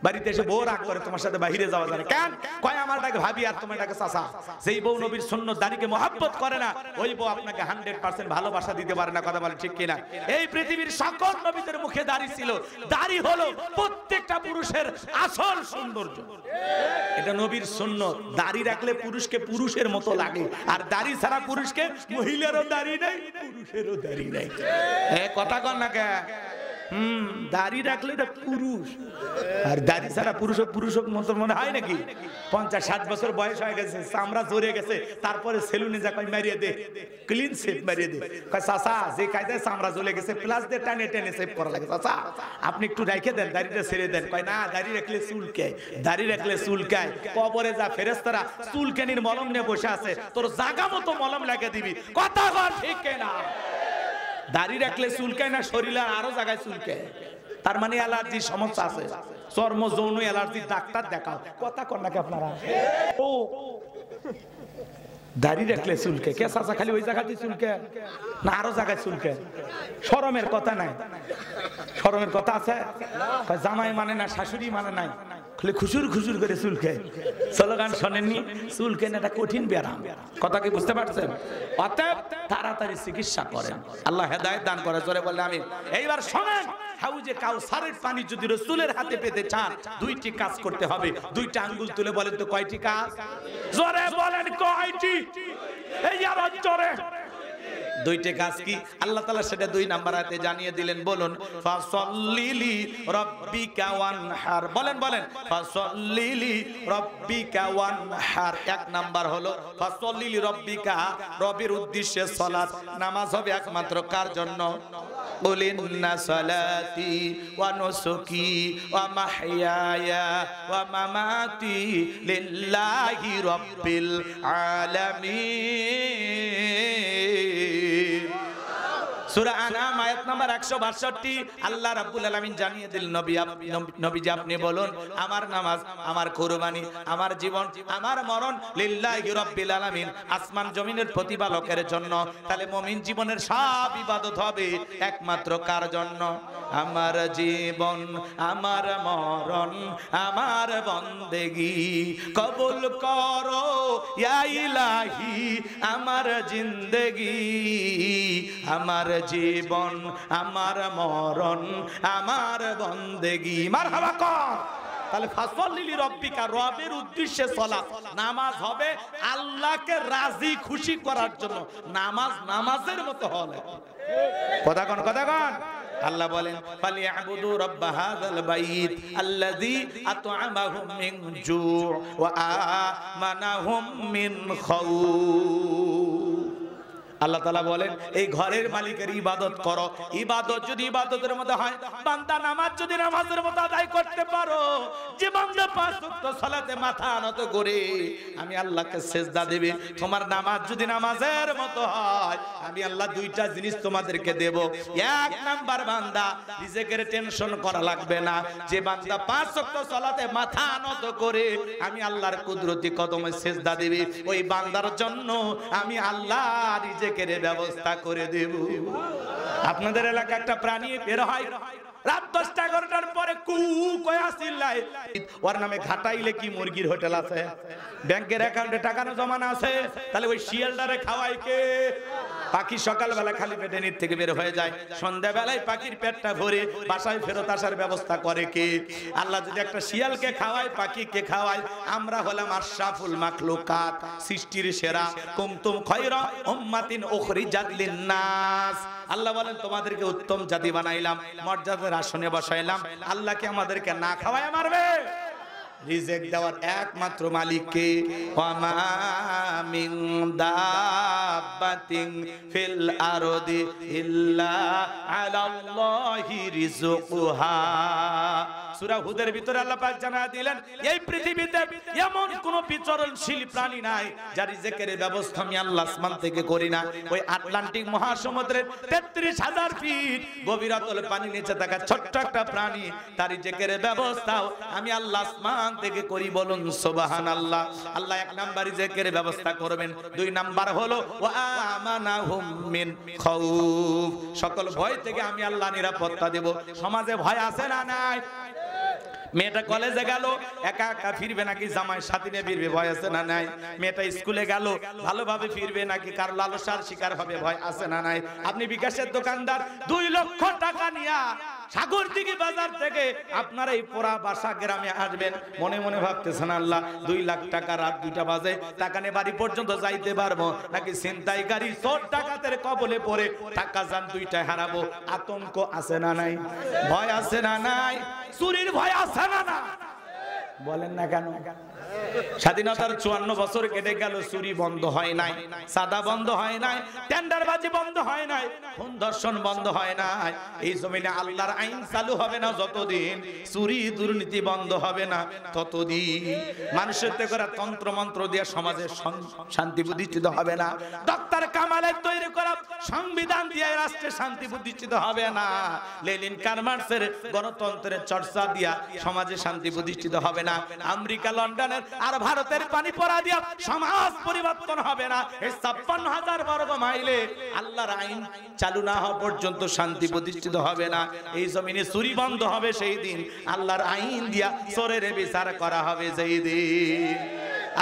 বাড়িতে এসে বউ রাগ করে, তোমার সাথে বাইরে যাওয়া যায় না কেন? কয় আমার ডাকে ভাবি আর তোমার ডাকে চাচা। যেই বউ নবীর সুন্নত দাড়িকে মহব্বত করে না, ওই বউ আপনাকে 100% ভালোবাসা দিতে পারে না। কথা বলে ঠিক কিনা? এই পৃথিবীর সকল নবীদের মুখে দাড়ি ছিল, দাড়ি হলো প্রত্যেকটা পুরুষের আসল সৌন্দর্য। এটা নবীর সুন্নত। দাড়ি রাখলে পুরুষকে পুরুষের মতো লাগে, আর দাড়ি ছাড়া পুরুষকে, মহিলারও দাড়ি নাই, পুরুষেরও দাড়ি নাই। কথা কর না কে? দাড়ি রাখলে এটা পুরুষ, আর দাড়ি ছাড়া পুরুষ মতো মনে হয় নাকি? 50-60 বছর বয়স হয়ে গেছে, চামড়া জড়ে গেছে, তারপরে সেলুনে যা কয় মারিয়ে দে, ক্লিন শেভ মারিয়ে দে। কয় চাচা যে কায়দায় চামড়া জ্বলে গেছে, প্লাস দিয়ে টানে টেনে শেভ করা লাগে, চাচা আপনি একটু রেখে দেন, দাড়িটা ছেড়ে দেন। কয় না, দাড়ি রাখলে চুলকায়, দাড়ি রাখলে চুলকায়। কবরে যা ফেরেশতারা চুলকানির মলম নিয়ে বসে আছে, তোর জাগা মতো মলম লাগিয়ে দিবি। কথা বল ঠিক না? দাড়ি রাখলে চুলকায় না, শরীরে আরো জায়গায় চুলকায়, তার মানে অ্যালার্জির সমস্যা আছে, চর্ম যৌন অ্যালার্জির ডাক্তার দেখাও। কথা কর নাকি আপনারা? ও দাড়ি রাখলে চুলকে কে? চাচা খালি ওই জায়গাতেই চুলকে না আরো জায়গায় চুলকে? শরমের কথা নাই, শরমের কথা আছে? জামাই মানে না, শাশুড়ি মানে নাই, খালি খুশুর খুশুর করে চুলকে। স্লোগান শোনেননি? চুলকে না এটা কঠিন ব্যায়াম। কথা কি বুঝতে পারছেন? অতএব তাড়াতাড়ি চিকিৎসা করেন, আল্লাহ হেদায়েত দান করে। জোরে বললে আমিন। এইবার শোনেন, হাউজে কাউসারের পানি যদি রাসূলের হাতে পেতে চান, 2টি কাজ করতে হবে। 2টা আঙ্গুল তুলে বলেন তো কয়টি কাজ? জোরে বলেন কয়টি? এই আর জোরে 2টি কাজ কি? আল্লাহ তাআলা সেটা 2 নাম্বার আয়াতে জানিয়ে দিলেন। বলুন, ফাসাল্লিলি রাব্বিকা ওয়ানহার। বলেন বলেন, ফাসাল্লিলি রাব্বিকা ওয়ানহার। 1 নাম্বার হলো ফাসাল্লিলি রাব্বিকা, রবের উদ্দেশ্যে সালাত। নামাজ হবে একমাত্র কার জন্য? কুল ইন্না সালাতি ওয়া নুসুকি ওয়া মাহইয়ায়া ওয়া মামাতি লিল্লাহি রাব্বিল আলামিন। সূরা আনাম আয়াত নাম্বার 162। আল্লাহ রাব্বুল আলামিন জানিয়ে দিলেন, নবীজি আপনি বলুন, আমার নামাজ, আমার কুরবানি, আমার জীবন, আমার মরণ লিল্লাহি রাব্বিল আলামিন, আসমান জমিনের প্রতিপালকের জন্য। তাহলে মুমিন জীবনের সব ইবাদত হবে একমাত্র কার জন্য? আমার জীবন, আমার মরণ, আমার বন্দেগী কবুল করো ইয়া ইলাহি, আমার জিন্দেগি, আমার জীবন, আমার মরণ, আমার বন্দেগী। মারহাবা কর। তাহলে ফাসাল্লিলি রাব্বিকা, রবের উদ্দেশ্যে সালাত। নামাজ হবে আল্লাহকে রাজি খুশি করার জন্য। নামাজ নামাজের মতো হলে কথা কোন কথা কোন? আল্লাহ বলেন, ফালিয়াবুদু রাব্বা হাযাল বাইত আল্লাযী আত'আমাহুম মিন জু' ওয়া আমানাহুম মিন খাউফ। আল্লাহ তাআলা বলেন এই ঘরের মালিকের ইবাদত করো। ইবাদত যদি ইবাদতের মতো হয়, বান্দা নামাজ যদি নামাজের মতো আদায় করতে পারো, যে বান্দা 5 ওয়াক্ত সালাতে মাথা নত করে আমি আল্লাহকে সিজদা দেবে, তোমার নামাজ যদি নামাজের মতো হয় আমি আল্লাহ দুইটা জিনিস তোমাদেরকে দেব। এক নাম্বার, বান্দা রিজিকের টেনশন করা লাগবে না। যে বান্দা 5 ওয়াক্ত সালাতে মাথা নত করে আমি আল্লাহর কুদরতি কদমে সিজদা দেবে, ওই বান্দার জন্য আমি আল্লাহ রিজিকের ব্যবস্থা করে দেব। আপনাদের এলাকা একটা প্রাণী বের হয় রাত 10-11টার পরে কু কয়া চিল্লায়, ওর নামে ঘাটাইলে কি মুরগির হোটেল আছে, ব্যাংকের অ্যাকাউন্টে টাকা জমা আছে, তাহলে ওই শিয়ালটারে খাওয়াই কে? পাখি সকালবেলা খালি পেটে নিচ থেকে বের হয়ে যায়, সন্ধ্যাবেলায় পাখির পেটটা ভরে বাসায় ফেরত আসার ব্যবস্থা করে কে? আল্লাহ যদি একটা শিয়ালকে খাওয়ায়, পাখিকে খাওয়ায়, আমরা হলাম আশরাফুল মাখলুকাত, সৃষ্টির সেরা। কুনতুম খায়রা উম্মাতিন উখরিজাত লিন-নাস। আল্লাহ বলেন তোমাদেরকে উত্তম জাতি বানাইলাম, মর্যাদার আসনে বসাইলাম। আল্লাহকে আমাদেরকে না খাওয়ায় মারবে? রিজিক দেওয়ার একমাত্র মালিক কে? ওয়ামা মিন দাব্বাতিন ফিল আরদি ইল্লা আলাল্লাহি রিজকুহা। সূরা হুদের ভিতরে আল্লাহ পাক জানা দিলেন এই পৃথিবীতে এমন কোন বিচরণশীল প্রাণী নাই যার রিজিকের ব্যবস্থা আমি আল্লাহ আসমান থেকে করি না। ওই আটলান্টিক মহাসমুদ্রের ৩৩,০০০ ফিট গভীরতল পানির নিচে থাকা ছোট্ট একটা প্রাণী, তার রিজিকের ব্যবস্থাও আমি আল্লাহ আসমান থেকে করি। বলুন সুবহানাল্লাহ। আল্লাহ এক নাম্বার রিজিকের ব্যবস্থা করবেন, দুই নাম্বার হলো ওয়া আমানাহুম মিন খাউফ, সকল ভয় থেকে আমি আল্লাহ নিরাপত্তা দেব। সমাজে ভয় আছে না নাই? মেয়েটা কলেজে গেল একা একা ফিরবে নাকি জামাই সাথী নিয়ে ফিরবে, ভয় আছে না নাই? মেয়েটা স্কুলে গেল ভালোভাবে ফিরবে নাকি কার লালসার শিকার হবে, ভয় আছে না নাই? আপনি বিকাশের দোকানদার 2 লক্ষ টাকা নিয়া সাগরদিঘি বাজার থেকে আপনার এই পোড়া বাসা গ্রামে আসবেন, মনে মনে ভাবতেছেন আল্লাহ 2 লাখ টাকা রাত 2টা বাজে টাকা নিয়ে বাড়ি পর্যন্ত যাইতে পারবো নাকি ছিনতাইকারী চোর ডাকাতের কবলে পড়ে টাকা যান 2টায় হারাবো। আতঙ্ক আছে না নাই? ভয় আছে না নাই? চুরির ভয় আছে না না? বলেন না কেন? স্বাধীনতার 54 বছর কেটে গেল, চুরি বন্ধ হয় নাই, সাদা বন্ধ হয় নাই, টেন্ডারবাজি বন্ধ হয় নাই, খুন ধর্ষণ বন্ধ হয় নাই। এই জমিনে আল্লাহর আইন চালু হবে না যতদিন, চুরি দুর্নীতি বন্ধ হবে না ততদিন, মানুষের তে করা তন্ত্র মন্ত্র দিয়ে সমাজে শান্তি প্রতিষ্ঠিত হবে না, ডক্টর কামালের তৈরি করা সংবিধান দিয়ে রাষ্ট্রে শান্তি প্রতিষ্ঠিত হবে না, লেনিন কারমার্সের গণতন্ত্রের চর্চা দিয়া সমাজে শান্তি প্রতিষ্ঠিত হবে না, আমেরিকা লন্ডনের আর ভারতের পানি পড়া দিয়া সমাজ পরিবর্তন হবে না। এই ৫৬,০০০ বর্গ মাইলে আল্লাহর আইন চালু না হওয়া পর্যন্ত শান্তি প্রতিষ্ঠিত হবে না। এই জমিনে চুরি বন্ধ হবে সেই দিন, আল্লাহর আইন দিয়া চোরের বিচার করা হবে সেই দিন।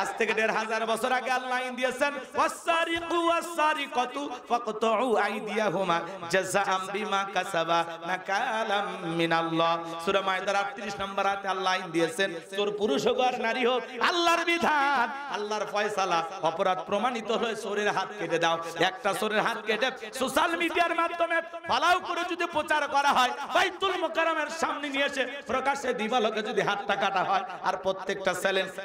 আজ থেকে ১৫০০ বছর আগে আল্লাহ আইন দিয়েছেন ওয়াসসারিকু ওয়াসসারিকাতু ফাকতুউ আইদিয়াহুমা জাযাআম বিমা কাসাবা নাকালাম মিনাল্লাহ। সূরা মায়েদার ৩৮ নম্বর আয়াতে আল্লাহ আইন দিয়েছেন চোর পুরুষ হোক আর নারী হোক, আল্লাহর বিধান, আল্লাহর ফয়সালা, অপরাধ প্রমাণিত হলে চোরের হাত কেটে দাও। একটা চোরের হাত কেটে সোশ্যাল মিডিয়ার মাধ্যমে ফালাও করে যদি প্রচার করা হয়, বাইতুল মুকাররমের সামনে নিয়ে এসে প্রকাশ্যে দিবালোকে যদি হাতটা কাটা হয়, আর প্রত্যেকটা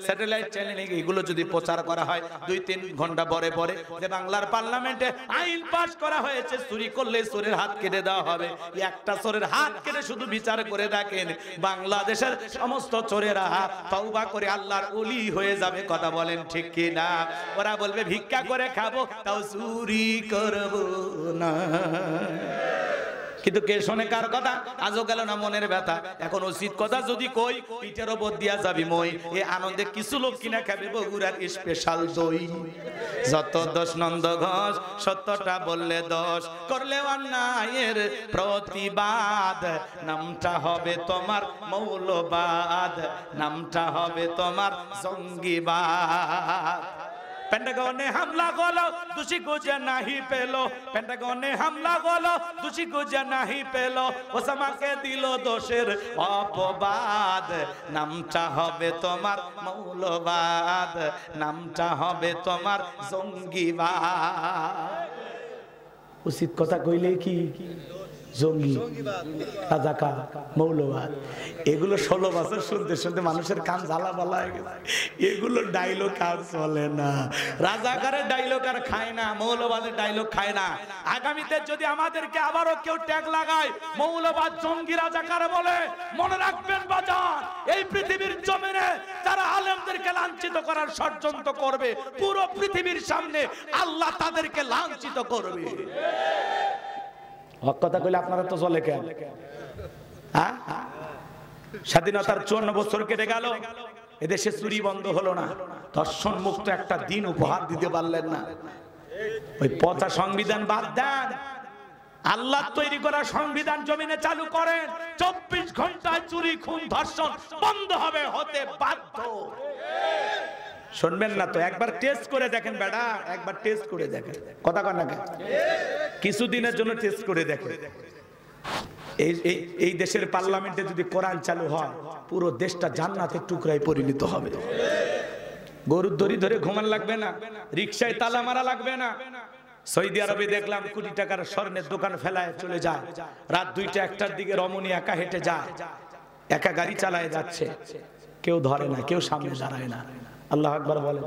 স্যাটেলাইট চ্যানেলে এগুলো যদি প্রচার করা হয়, 2-3 ঘন্টা পরে পরে যে বাংলার পার্লামেন্টে আইন পাস করা হয়েছে চুরি করলে চোরের হাত কেটে দেওয়া হবে, একটা চোরের হাত কেটে শুধু বিচার করে দেখেন বাংলাদেশের সমস্ত চোরেরা তওবা করে আল্লাহর ওলি হয়ে যাবে। কথা বলেন ঠিক কি না? ওরা বলবে ভিক্ষা করে খাবো তাও চুরি করব না। কিন্তু কে শোনে কার কথা? আজও গেল না মনের ব্যথা। এখন উচিত কথা যদি কই, পিঠের ওপর দিয়া যাবি মই। এই আনন্দে কিছু লোক কিনা খাবে বগুড়ার স্পেশাল দই। যত দোষ নন্দ ঘোষ, সত্যটা বললে দোষ, করলে অন্যায়ের প্রতিবাদ, নামটা হবে তোমার মৌলবাদ, নামটা হবে তোমার জঙ্গিবাদ। পেন্টাগনে হামলা হলো, দোষী খুঁজে নাহি পেলো, পেন্টাগনে হামলা হলো, দোষী খুঁজে নাহি পেলো, ওসামাকে দিল দোষের অপবাদ, নামটা হবে তোমার মৌলবাদ, নামটা হবে তোমার জঙ্গিবাদ। উচিত কথা কইলে কি জঙ্গি, রাজাকার, মৌলবাদ, এগুলো 16 বছর শুনতে শুনতে মানুষের কান জ্বালা হয়ে গেছে। এগুলো ডায়লগ আর চলে না, রাজাকারের ডায়লগ আর খায় না, মৌলবাদের ডায়লগ খায় না। আগামীতে যদি আমাদেরকে আবারও কেউ ট্যাগ লাগায় মৌলবাদ, জঙ্গি, রাজাকার বলে, মনে রাখবেন বাজার, এই পৃথিবীর জমিনে যারা আলেমদেরকে লাঞ্ছিত করার ষড়যন্ত্র করবে, পুরো পৃথিবীর সামনে আল্লাহ তাদেরকে লাঞ্ছিত করবে। হক কথা কইলে আপনারা তো চলে কেন? হ্যাঁ, স্বাধীনতার 54 বছর কেটে গেল, এদেশে চুরি বন্ধ হলো না, ধর্ষণ মুক্ত একটা দিন উপহার দিতে পারলেন না। ওই পচা সংবিধান বাদ দেন, আল্লাহ তৈরি করা সংবিধান জমিনে চালু করেন। 24 ঘন্টায় চুরি, খুন, ধর্ষণ বন্ধ হবে, হতে বাধ্য। শুনবেন না তো? একবার টেস্ট করে দেখেন বেটা, একবার টেস্ট করে দেখেন। কথা কন না, কিছুদিনের জন্য টেস্ট করে দেখেন। এই দেশের পার্লামেন্টে যদি কোরআন চালু হয়, পুরো দেশটা জান্নাতের টুকরায় পরিণত হবে। গরুর দড়ি ধরে ঘুমান লাগবে না, রিকশায় তালা মারা লাগবে না। সৌদি আরবে দেখলাম কোটি টাকার স্বর্ণের দোকান ফেলায় চলে যায়, রাত 2টা 1টার দিকে রমণী একা হেঁটে যায়, একা গাড়ি চালায় যাচ্ছে, কেউ ধরে না, কেউ সামনে দাঁড়ায় না। আল্লাহ আকবার বলেন।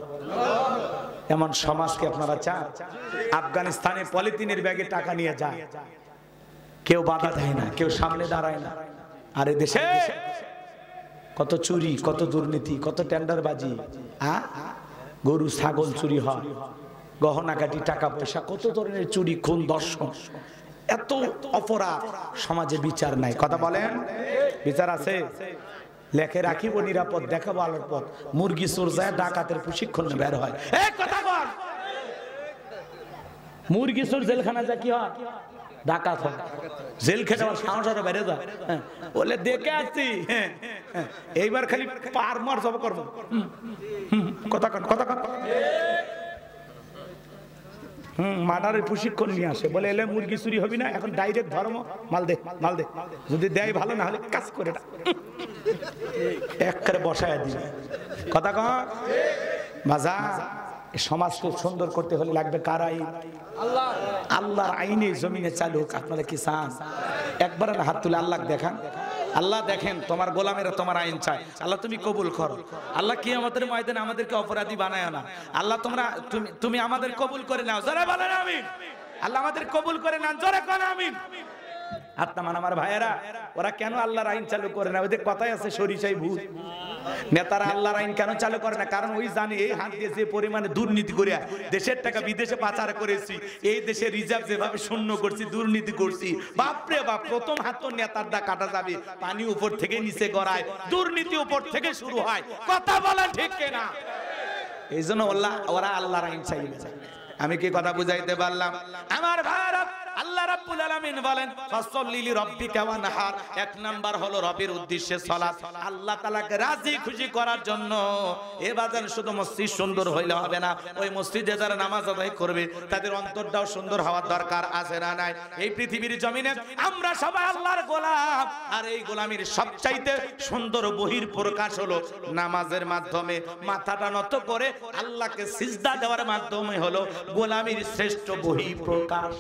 এমন সমাজকে আপনারা চান? আফগানিস্তানে পলিথিনের ব্যাগে টাকা নিয়ে যায়, কেউ বাধা দেয় না, কেউ সামনে দাঁড়ায় না। আর এই দেশে কত চুরি, কত দুর্নীতি, কত টেন্ডারবাজি, গরু ছাগল চুরি হয়, গহনাগাটি, টাকা পয়সা, কত ধরনের চুরি, খুন, ধর্ষণ, এত অপরাধ, সমাজে বিচার নাই। কথা বলেন, বিচার আছে? লেখে রাখিব নিরাপদ, দেখাবো আলোর পথ, মুরগি চোর যায় ডাকাতের প্রশিক্ষণ বের হয়। কথা বল, মুরগি চোর জেলখানা যা কি হয়? ডাকাত হয়। জেল খেটে আমার সাহস আরো বেড়ে যায়, বলে দেখে আসছি, এইবার খালি পার মার সব করবো। কথা কন, কথা কন। মার্ডারের প্রশিক্ষণ নিয়ে আসে, বলে এলে মুরগি চুরি হবি না, এখন ডাইরেক্ট ধর্ম, মাল দে, মাল দে, যদি দেয় ভালো, না হলে কাজ করে এক করে বসায় দিবে। কথা কন বাজা। সমাজ খুব সুন্দর করতে হলে লাগবে কার আইন? আল্লাহর আইনে জমিনে চালু হোক। আপনারা কি চান? একবার হাত তুলে আল্লাহ দেখান, আল্লাহ দেখেন তোমার গোলামেরা তোমার আইন চায়, আল্লাহ তুমি কবুল করো। আল্লাহ কিয়ামতের ময়দানে আমাদেরকে অপরাধী বানায় না, আল্লাহ তোমরা তুমি আমাদের কবুল করে নাও। জোরে বলেন আমিন। আল্লাহ আমাদের কবুল করে নেন, জোরে কোন আমিন। আমার ভাইয়েরা, ওরা কেন আল্লাহর আইন চালু করে না? ওদের কথাই আছে সরিষাই ভূত। নেতারা আল্লাহর আইন কেন চালু করে না? কারণ ওই জানে এই হাত দিয়ে যে পরিমাণে দুর্নীতি করে দেশের টাকা বিদেশে পাচার করেছি, এই দেশে রিজার্ভ যেভাবে শূন্য করছি, দুর্নীতি করছি, বাপরে বাপ, প্রথম হাত তো নেতার দা কাটা যাবে। পানি উপর থেকে নিচে গড়ায়, দুর্নীতি উপর থেকে শুরু হয়। কথা বলা ঠিক কিনা? এই জন্য ওরা আল্লাহর আইন চাইবে। আমি কি কথা বুঝাইতে পারলাম? আমার ভাইরা, আল্লাহ রাব্বুল আলামিন বলেন ফাসাল্লি লিরাব্বিকা ওয়ানহার। এক নাম্বার হলো রবের উদ্দেশ্যে সালাত, আল্লাহ তাআলাকে রাজি খুশি করার জন্য। এ বাজার শুধু মসজিদ সুন্দর হইলে হবে না, ওই মসজিদে যারা নামাজ আদায় করবে তাদের অন্তরটাও সুন্দর হওয়ার দরকার আছে না নাই? এই পৃথিবীর জমিনে আমরা সবাই আল্লাহর গোলাম, আর এই গোলামির সবচাইতে সুন্দর বহির প্রকাশ হলো নামাজের মাধ্যমে। মাথাটা নত করে আল্লাহকে সিজদা দেওয়ার মাধ্যমে হলো গোলামির শ্রেষ্ঠ বহির প্রকাশ।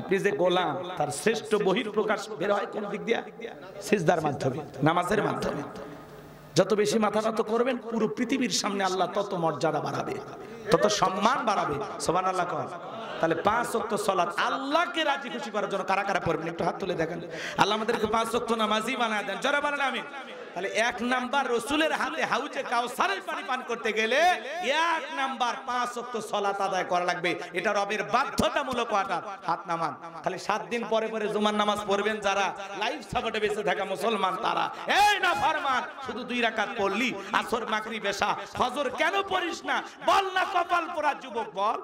আপনি যে গোলাম, তার শ্রেষ্ঠ বহির প্রকাশ বের হয় কোন দিক দিয়া? সিজদার মাধ্যমে, নামাজের মাধ্যমে। যত বেশি মাথা নত করবেন, পুরো পৃথিবীর সামনে আল্লাহ তত মর্যাদা বাড়াবে, তত সম্মান বাড়াবে। সুবহানাল্লাহ কর। তাহলে 5 ওয়াক্ত সালাত আল্লাহকে রাজি খুশি করার জন্য কারা কারা পড়বেন একটু হাত তুলে দেখেন। আল্লাহ আমাদেরকে 5 ওয়াক্ত নামাজি বানায় দেন, জোরে বলেন আমিন। তাহলে 1 নাম্বার রসুলের হাতে হাউজে কাউসারের পানি পান করতে গেলে 1 নাম্বার 5 ওয়াক্ত সালাত আদায় করা লাগবে। এটা রবের বাধ্যতামূলক অর্ডার। হাত নামান। খালি 7 দিন পরে পরে জুমার নামাজ পড়বেন যারা, লাইফ সাপোর্টে বেঁচে থাকা মুসলমান তারা, এই না ফরমান শুধু 2 রাকাত পড়লি, আসর মাগরিব এশা ফজর কেন পড়িস না? বল না কপাল পোড়া যুবক, বল।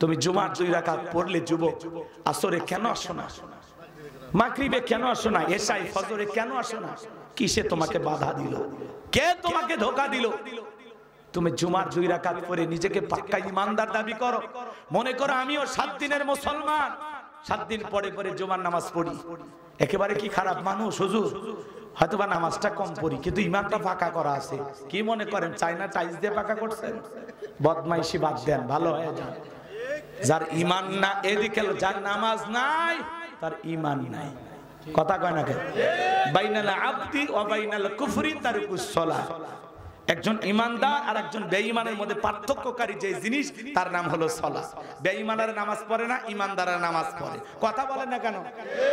তুমি জুমার 2 রাকাত পড়লে যুবক, আসরে কেন আসো না? মাগরিবে কেন আসো না? এশায় ফজরে কেন আসো না? কিসে তোমাকে বাধা দিল? কে তোমাকে ধোঁকা দিল? তুমি জুমার 2 রাকাত পড়ে নিজেকে পাক্কা ইমানদার দাবি করো। মনে করো আমিও 7 দিনের মুসলমান, 7 দিন পরে পরে জুমার নামাজ পড়ি। একেবারে কি খারাপ মানুষ হুজুর? হয়তোবা নামাজটা কম পড়ি, কিন্তু ইমানটা পাকা করা আছে। কি মনে করেন চায়না টাইলস দিয়ে পাকা করছেন? বদমাইশি বাদ দেন, ভালো হয়ে যান। যার ঈমান না এদিকে, যার নামাজ নাই তার ঈমান নাই। কথা কয় না কেন? বাইনাল আবদি ওয়া বাইনাল কুফরি তারকুস সালাহ। একজন ঈমানদার আর একজন বেঈমানের মধ্যে পার্থক্যকারী যে জিনিস তার নাম হলো সালাত। বেঈমানের নামাজ পড়ে না, ঈমানদারের নামাজ পড়ে। কথা বলেন না কেন?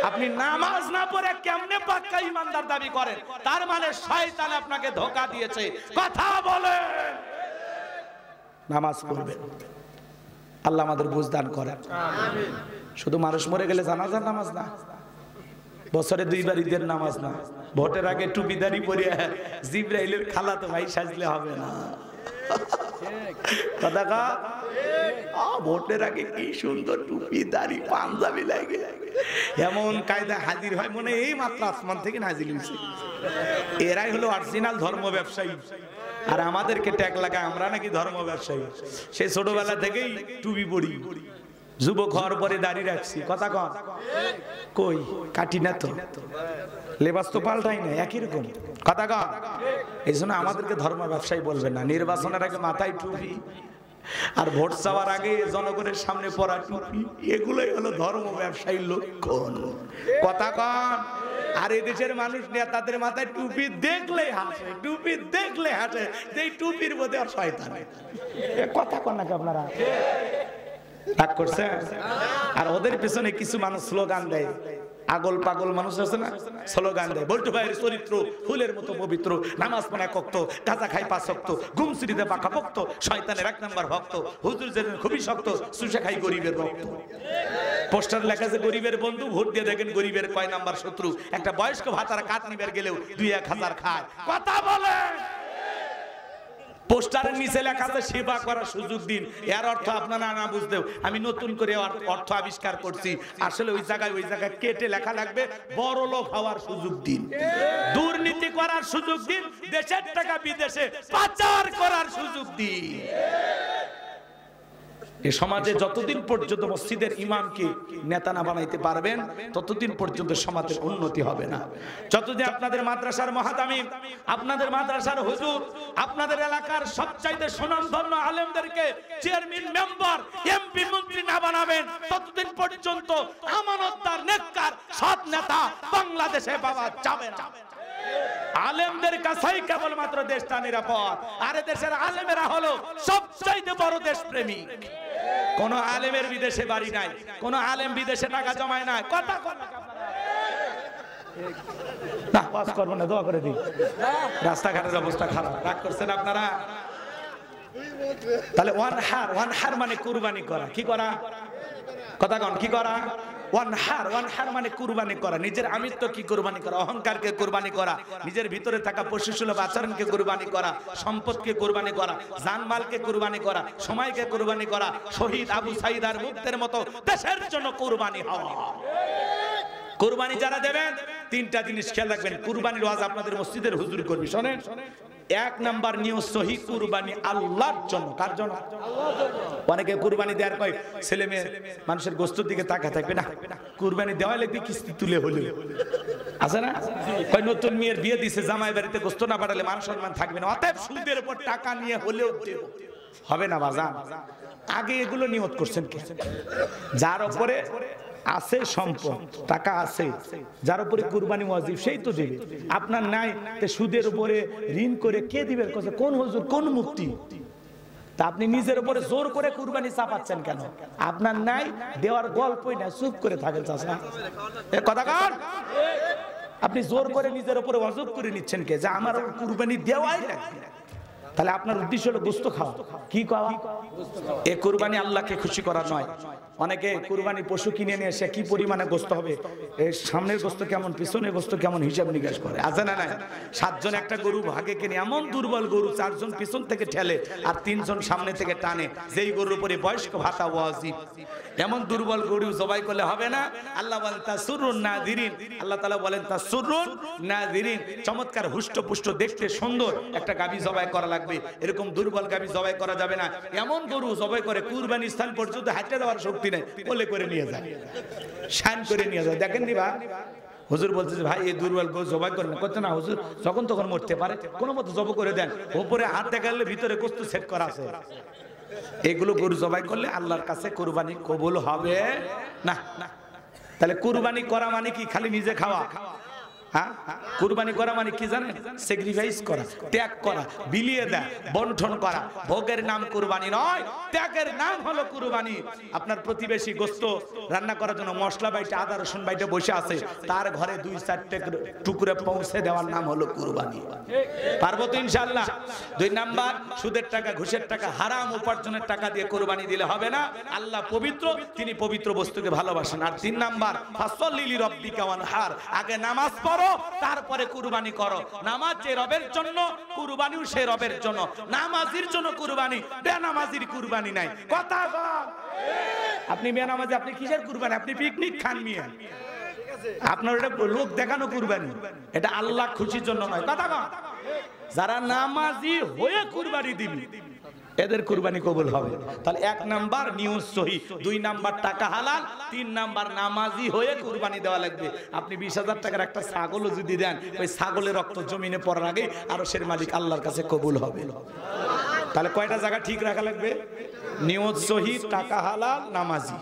আপনি নামাজ না পড়ে কেমনে পাক্কা ঈমানদার দাবি করেন? তার মানে শয়তান আপনাকে ধোঁকা দিয়েছে। কথা বলেন। নামাজ পড়বেন, আল্লাহ আমাদের বুঝ দান করেন। আমিন। শুধু মানুষ মরে গেলে জানাজার নামাজ না, বছরে 2 বার ঈদের নামাজ না, ভোটের আগে টুপিদারি পরে জিবরাইলের খালাতো ভাই সাজলে হবে না। কথা কা ভোটের আগে কি সুন্দর টুপি দাড়ি পাঞ্জাবি লাগে, এমন কায়দা হাজির হয় মনে এই মাত্র আসমান থেকে নাজিল হয়েছে। এরাই হলো অরিজিনাল ধর্ম ব্যবসায়ী। আর আমাদেরকে ট্যাগ লাগায় আমরা নাকি ধর্ম ব্যবসায়ী। সেই ছোটবেলা থেকেই টুপি পরি, যুবক হওয়ার পরে দাড়ি রাখছি। কথা কন কই কাটি না তো, লেবাস তো পাল্টাই না, একই রকম। কথা কন। এই জন্য আমাদেরকে ধর্ম ব্যবসায়ী বলবেন না। নির্বাচনের আগে মাথায় টুপি আর ভোট চাওয়ার আগে জনগণের সামনে পরা টুপি, এগুলোই হলো ধর্ম ব্যবসায়ীর লক্ষণ। কথা কন। আর এই দেশের মানুষ নেতাদের মাথায় টুপি দেখলে হাসে, টুপি দেখলে হাসে, যে টুপির মধ্যে আর শয়তান। কথা কন নাকি আপনারা? রাগ করছে? আর ওদের পেছনে কিছু মানুষ স্লোগান দেয়, আগল পাগল মানুষ আছে না, স্লোগান দেয় বল্টু ভাইয়ের চরিত্র ফুলের মতো পবিত্র, নামাজ পড়া কক্ত, গাঁজা খাই 5 ওয়াক্ত, গুমসিরিতে পাকা ভক্ত, শয়তানের 1 নাম্বার ভক্ত, হুজুর যেন খুবই শক্ত, সুশে খাই গরিবের রক্ত। পোস্টার লেখা আছে গরিবের বন্ধু, ভোট দিয়ে দেখেন গরিবের কয় নাম্বার শত্রু। একটা বয়স্ক ভাতার কাঠ নিবার গেলেও 2-1 হাজার খায়। কথা বলে। পোস্টারের নিচে লেখা আছে সেবা করার সুযোগ দিন। এর অর্থ আপনারা না বুঝতেও আমি নতুন করে অর্থ আবিষ্কার করছি। আসলে ওই জায়গায় কেটে লেখা লাগবে বড় লোক হওয়ার সুযোগ দিন, দুর্নীতি করার সুযোগ দিন, দেশের টাকা বিদেশে পাচার করার সুযোগ দিন। এই সমাজে যতদিন পর্যন্ত মসজিদের ইমামকে নেতা না বানাইতে পারবেন ততদিন পর্যন্ত সমাজের উন্নতি হবে না। যতদিন আপনাদের মাদ্রাসার মুহাদ্দিম, আপনাদের মাদ্রাসার হুজুর, আপনাদের এলাকার সবচাইতে সুনামধন্য আলেমদেরকে চেয়ারম্যান, মেম্বার, এমপি, মন্ত্রী না বানাবেন ততদিন পর্যন্ত আমানতদার, নেককার, সৎ নেতা বাংলাদেশে পাওয়া যাবে না। আলেমদের কাছেই কেবলমাত্র দেশটা নিরাপদ। আর দেশের আলেমেরা হলো সবচাইতে বড় দেশপ্রেমিক। কোন আলেমের বিদেশে বাড়ি নাই, কোন আলেম বিদেশে টাকা জমায় না। কথা না পাস করবো না, দোয়া করে দিই। রাস্তাঘাটের অবস্থা খারাপ। রাগ করছেন আপনারা? তাহলে ওয়ানহার মানে কুরবানি করা। কি করা? কথা কন, কি করা? ওয়ানহার মানে কুরবানি করা। নিজের আমিত্ব কি কুরবানি করা, অহংকারকে কুরবানি করা, নিজের ভিতরে থাকা পশুসুলভ আচরণকে কুরবানি করা, সম্পদকে কুরবানি করা, জানমালকে কুরবানি করা, সময়কে কুরবানি করা, শহীদ আবু সাঈদ আর মুক্তের মতো দেশের জন্য কুরবানি হওয়া। কুরবানি যারা দেবেন 3টা জিনিস খেয়াল রাখবেন। কুরবানির ওয়াজ আপনাদের মসজিদের হুজুর করবি। শোনেন, 1 নাম্বার নিয়ত সহি কুরবানি আল্লাহর জন্য। কার জন্য? আল্লাহর জন্য। অনেকে কুরবানি দেওয়ার কয় ছেলে মেয়ে মানুষের গোশতের দিকে তাকা থাকবে না, কুরবানি দেওয়া লাগবে কিস্তি তুলে হলে। আছে না? কয় নতুন মেয়ের বিয়ে দিছে, জামাই বাড়িতে গোশত না পাঠালে মান সম্মান থাকবে না, অতএব সুদের উপর টাকা নিয়ে হলেও দেব। হবে না বাজান। আগে এগুলো নিয়ত করছেন কে? যার উপরে আছে সম্পদ, টাকা আছে, যার উপরে কুরবানি ওয়াজিব সেই তো দেবে। আপনার নাই তে সুদের উপরে ঋণ করে কে দিবে? কোন হুজুর, কোন মুফতি? তা আপনি নিজের উপরে জোর করে কুরবানি চাপাচ্ছেন কেন? আপনার নাই, দেওয়ার গল্পই না, চুপ করে থাকেন। চাচা এ কথা কার? আপনি জোর করে নিজের উপরে ওয়াজিব করে নিচ্ছেন কে? যে আমার কুরবানি দেওয়াই লাগবে। তাহলে আপনার উদ্দেশ্য হলো গোশত খাওয়া। কি খাওয়া? এই কুরবানি আল্লাহকে খুশি করা নয়। অনেকে কুরবানি পশু কিনে নিয়ে এসে কি পরিমাণে গোশত হবে, এই সামনের গোশত কেমন, পিছনের গোশত কেমন হিসাব নিকাশ করে। আছে না নাই? 7 জন একটা গরু ভাগে কিনে, এমন দুর্বল গরু 4 জন পিছন থেকে ঠেলে আর 3 জন সামনে থেকে টানে, যেই গরুর উপরে বয়স্ক ভাতা ওয়াজিব। এমন দুর্বল গরু জবাই করলে হবে না। আল্লাহ বলেন তাসুরুন নাযিরিন, আল্লাহ তাআলা বলেন তাসুরুন নাযিরিন, চমৎকার হুষ্টপুষ্ট দেখতে সুন্দর একটা গাভী জবাই করা লাগবে। এরকম দুর্বল গাভী জবাই করা যাবে না। এমন গরু জবাই করে কুরবানি স্থান পর্যন্ত হাঁটে যাওয়ার শক্তি নেই, কোলে করে নিয়ে যায়, শান করে নিয়ে যায়। দেখেন নি ভাই, হুজুর বলছে যে ভাই এই দুর্বল গরু জবাই করেন। করতে না হুজুর, যখন তখন মরতে পারে, কোনো মতো জব করে দেন। উপরে হাত দেখালে ভিতরে গোশত সেট করা আছে। এগুলো গরু জবাই করলে আল্লাহর কাছে কুরবানি কবুল হবে না। তাহলে কুরবানি করা মানে কি খালি নিজে খাওয়া? হ্যাঁ, কুরবানি করা মানে কি জানেন? স্যাক্রিফাইস করা, ত্যাগ করা, বিলিয়ে দেয়া, বন্টন করা। ভোগের নাম কুরবানি নয়, ত্যাগের নাম হলো কুরবানি। আপনার প্রতিবেশী গোশত রান্না করার জন্য মশলা বাইটে, আদা রসুন বাইটে বসে আছে, তার ঘরে 2-4টে টুকরে পৌঁছে দেওয়ার নাম হলো কুরবানি। পারবো তো ইনশাআল্লাহ? 2 নাম্বার, সুদের টাকা, ঘুষের টাকা, হারাম উপার্জনের টাকা দিয়ে কুরবানি দিলে হবে না। আল্লাহ পবিত্র, তিনি পবিত্র বস্তুকে ভালোবাসেন। আর 3 নাম্বার, ফাসল্লি লিরাব্বিকা ওয়ানহার, আগে নামাজ পড়ো, তারপরে কুরবানি করো। নামাজ যে রবের জন্য, কুরবানিও সে রবের জন্য। নামাজির জন্য কুরবানি, বেনামাজির কুরবানি নাই। কথা বল। আপনি বেনামাজি, আপনি কিসের কুরবানি? আপনি পিকনিক খান মিয়া। আপনার এটা লোক দেখানো কুরবানি, এটা আল্লাহ খুশির জন্য নয়। কথা বল। যারা নামাজি হয়ে কুরবানি দিবি, এদের কুরবানি কবুল হবে। তাহলে 1 নাম্বার নিউজ সহি, 2 নাম্বার টাকা হালাল, 3 নাম্বার নামাজি হয়ে কুরবানি দেওয়া লাগবে। আপনি 20,000 টাকার একটা ছাগলও যদি দেন, ওই ছাগলের রক্ত জমিনে পড়ার আগে আরশের মালিক আল্লাহর কাছে কবুল হবে। তাহলে কয়টা জায়গা ঠিক রাখা লাগবে? নিউজ সহি, টাকা হালাল, নামাজি।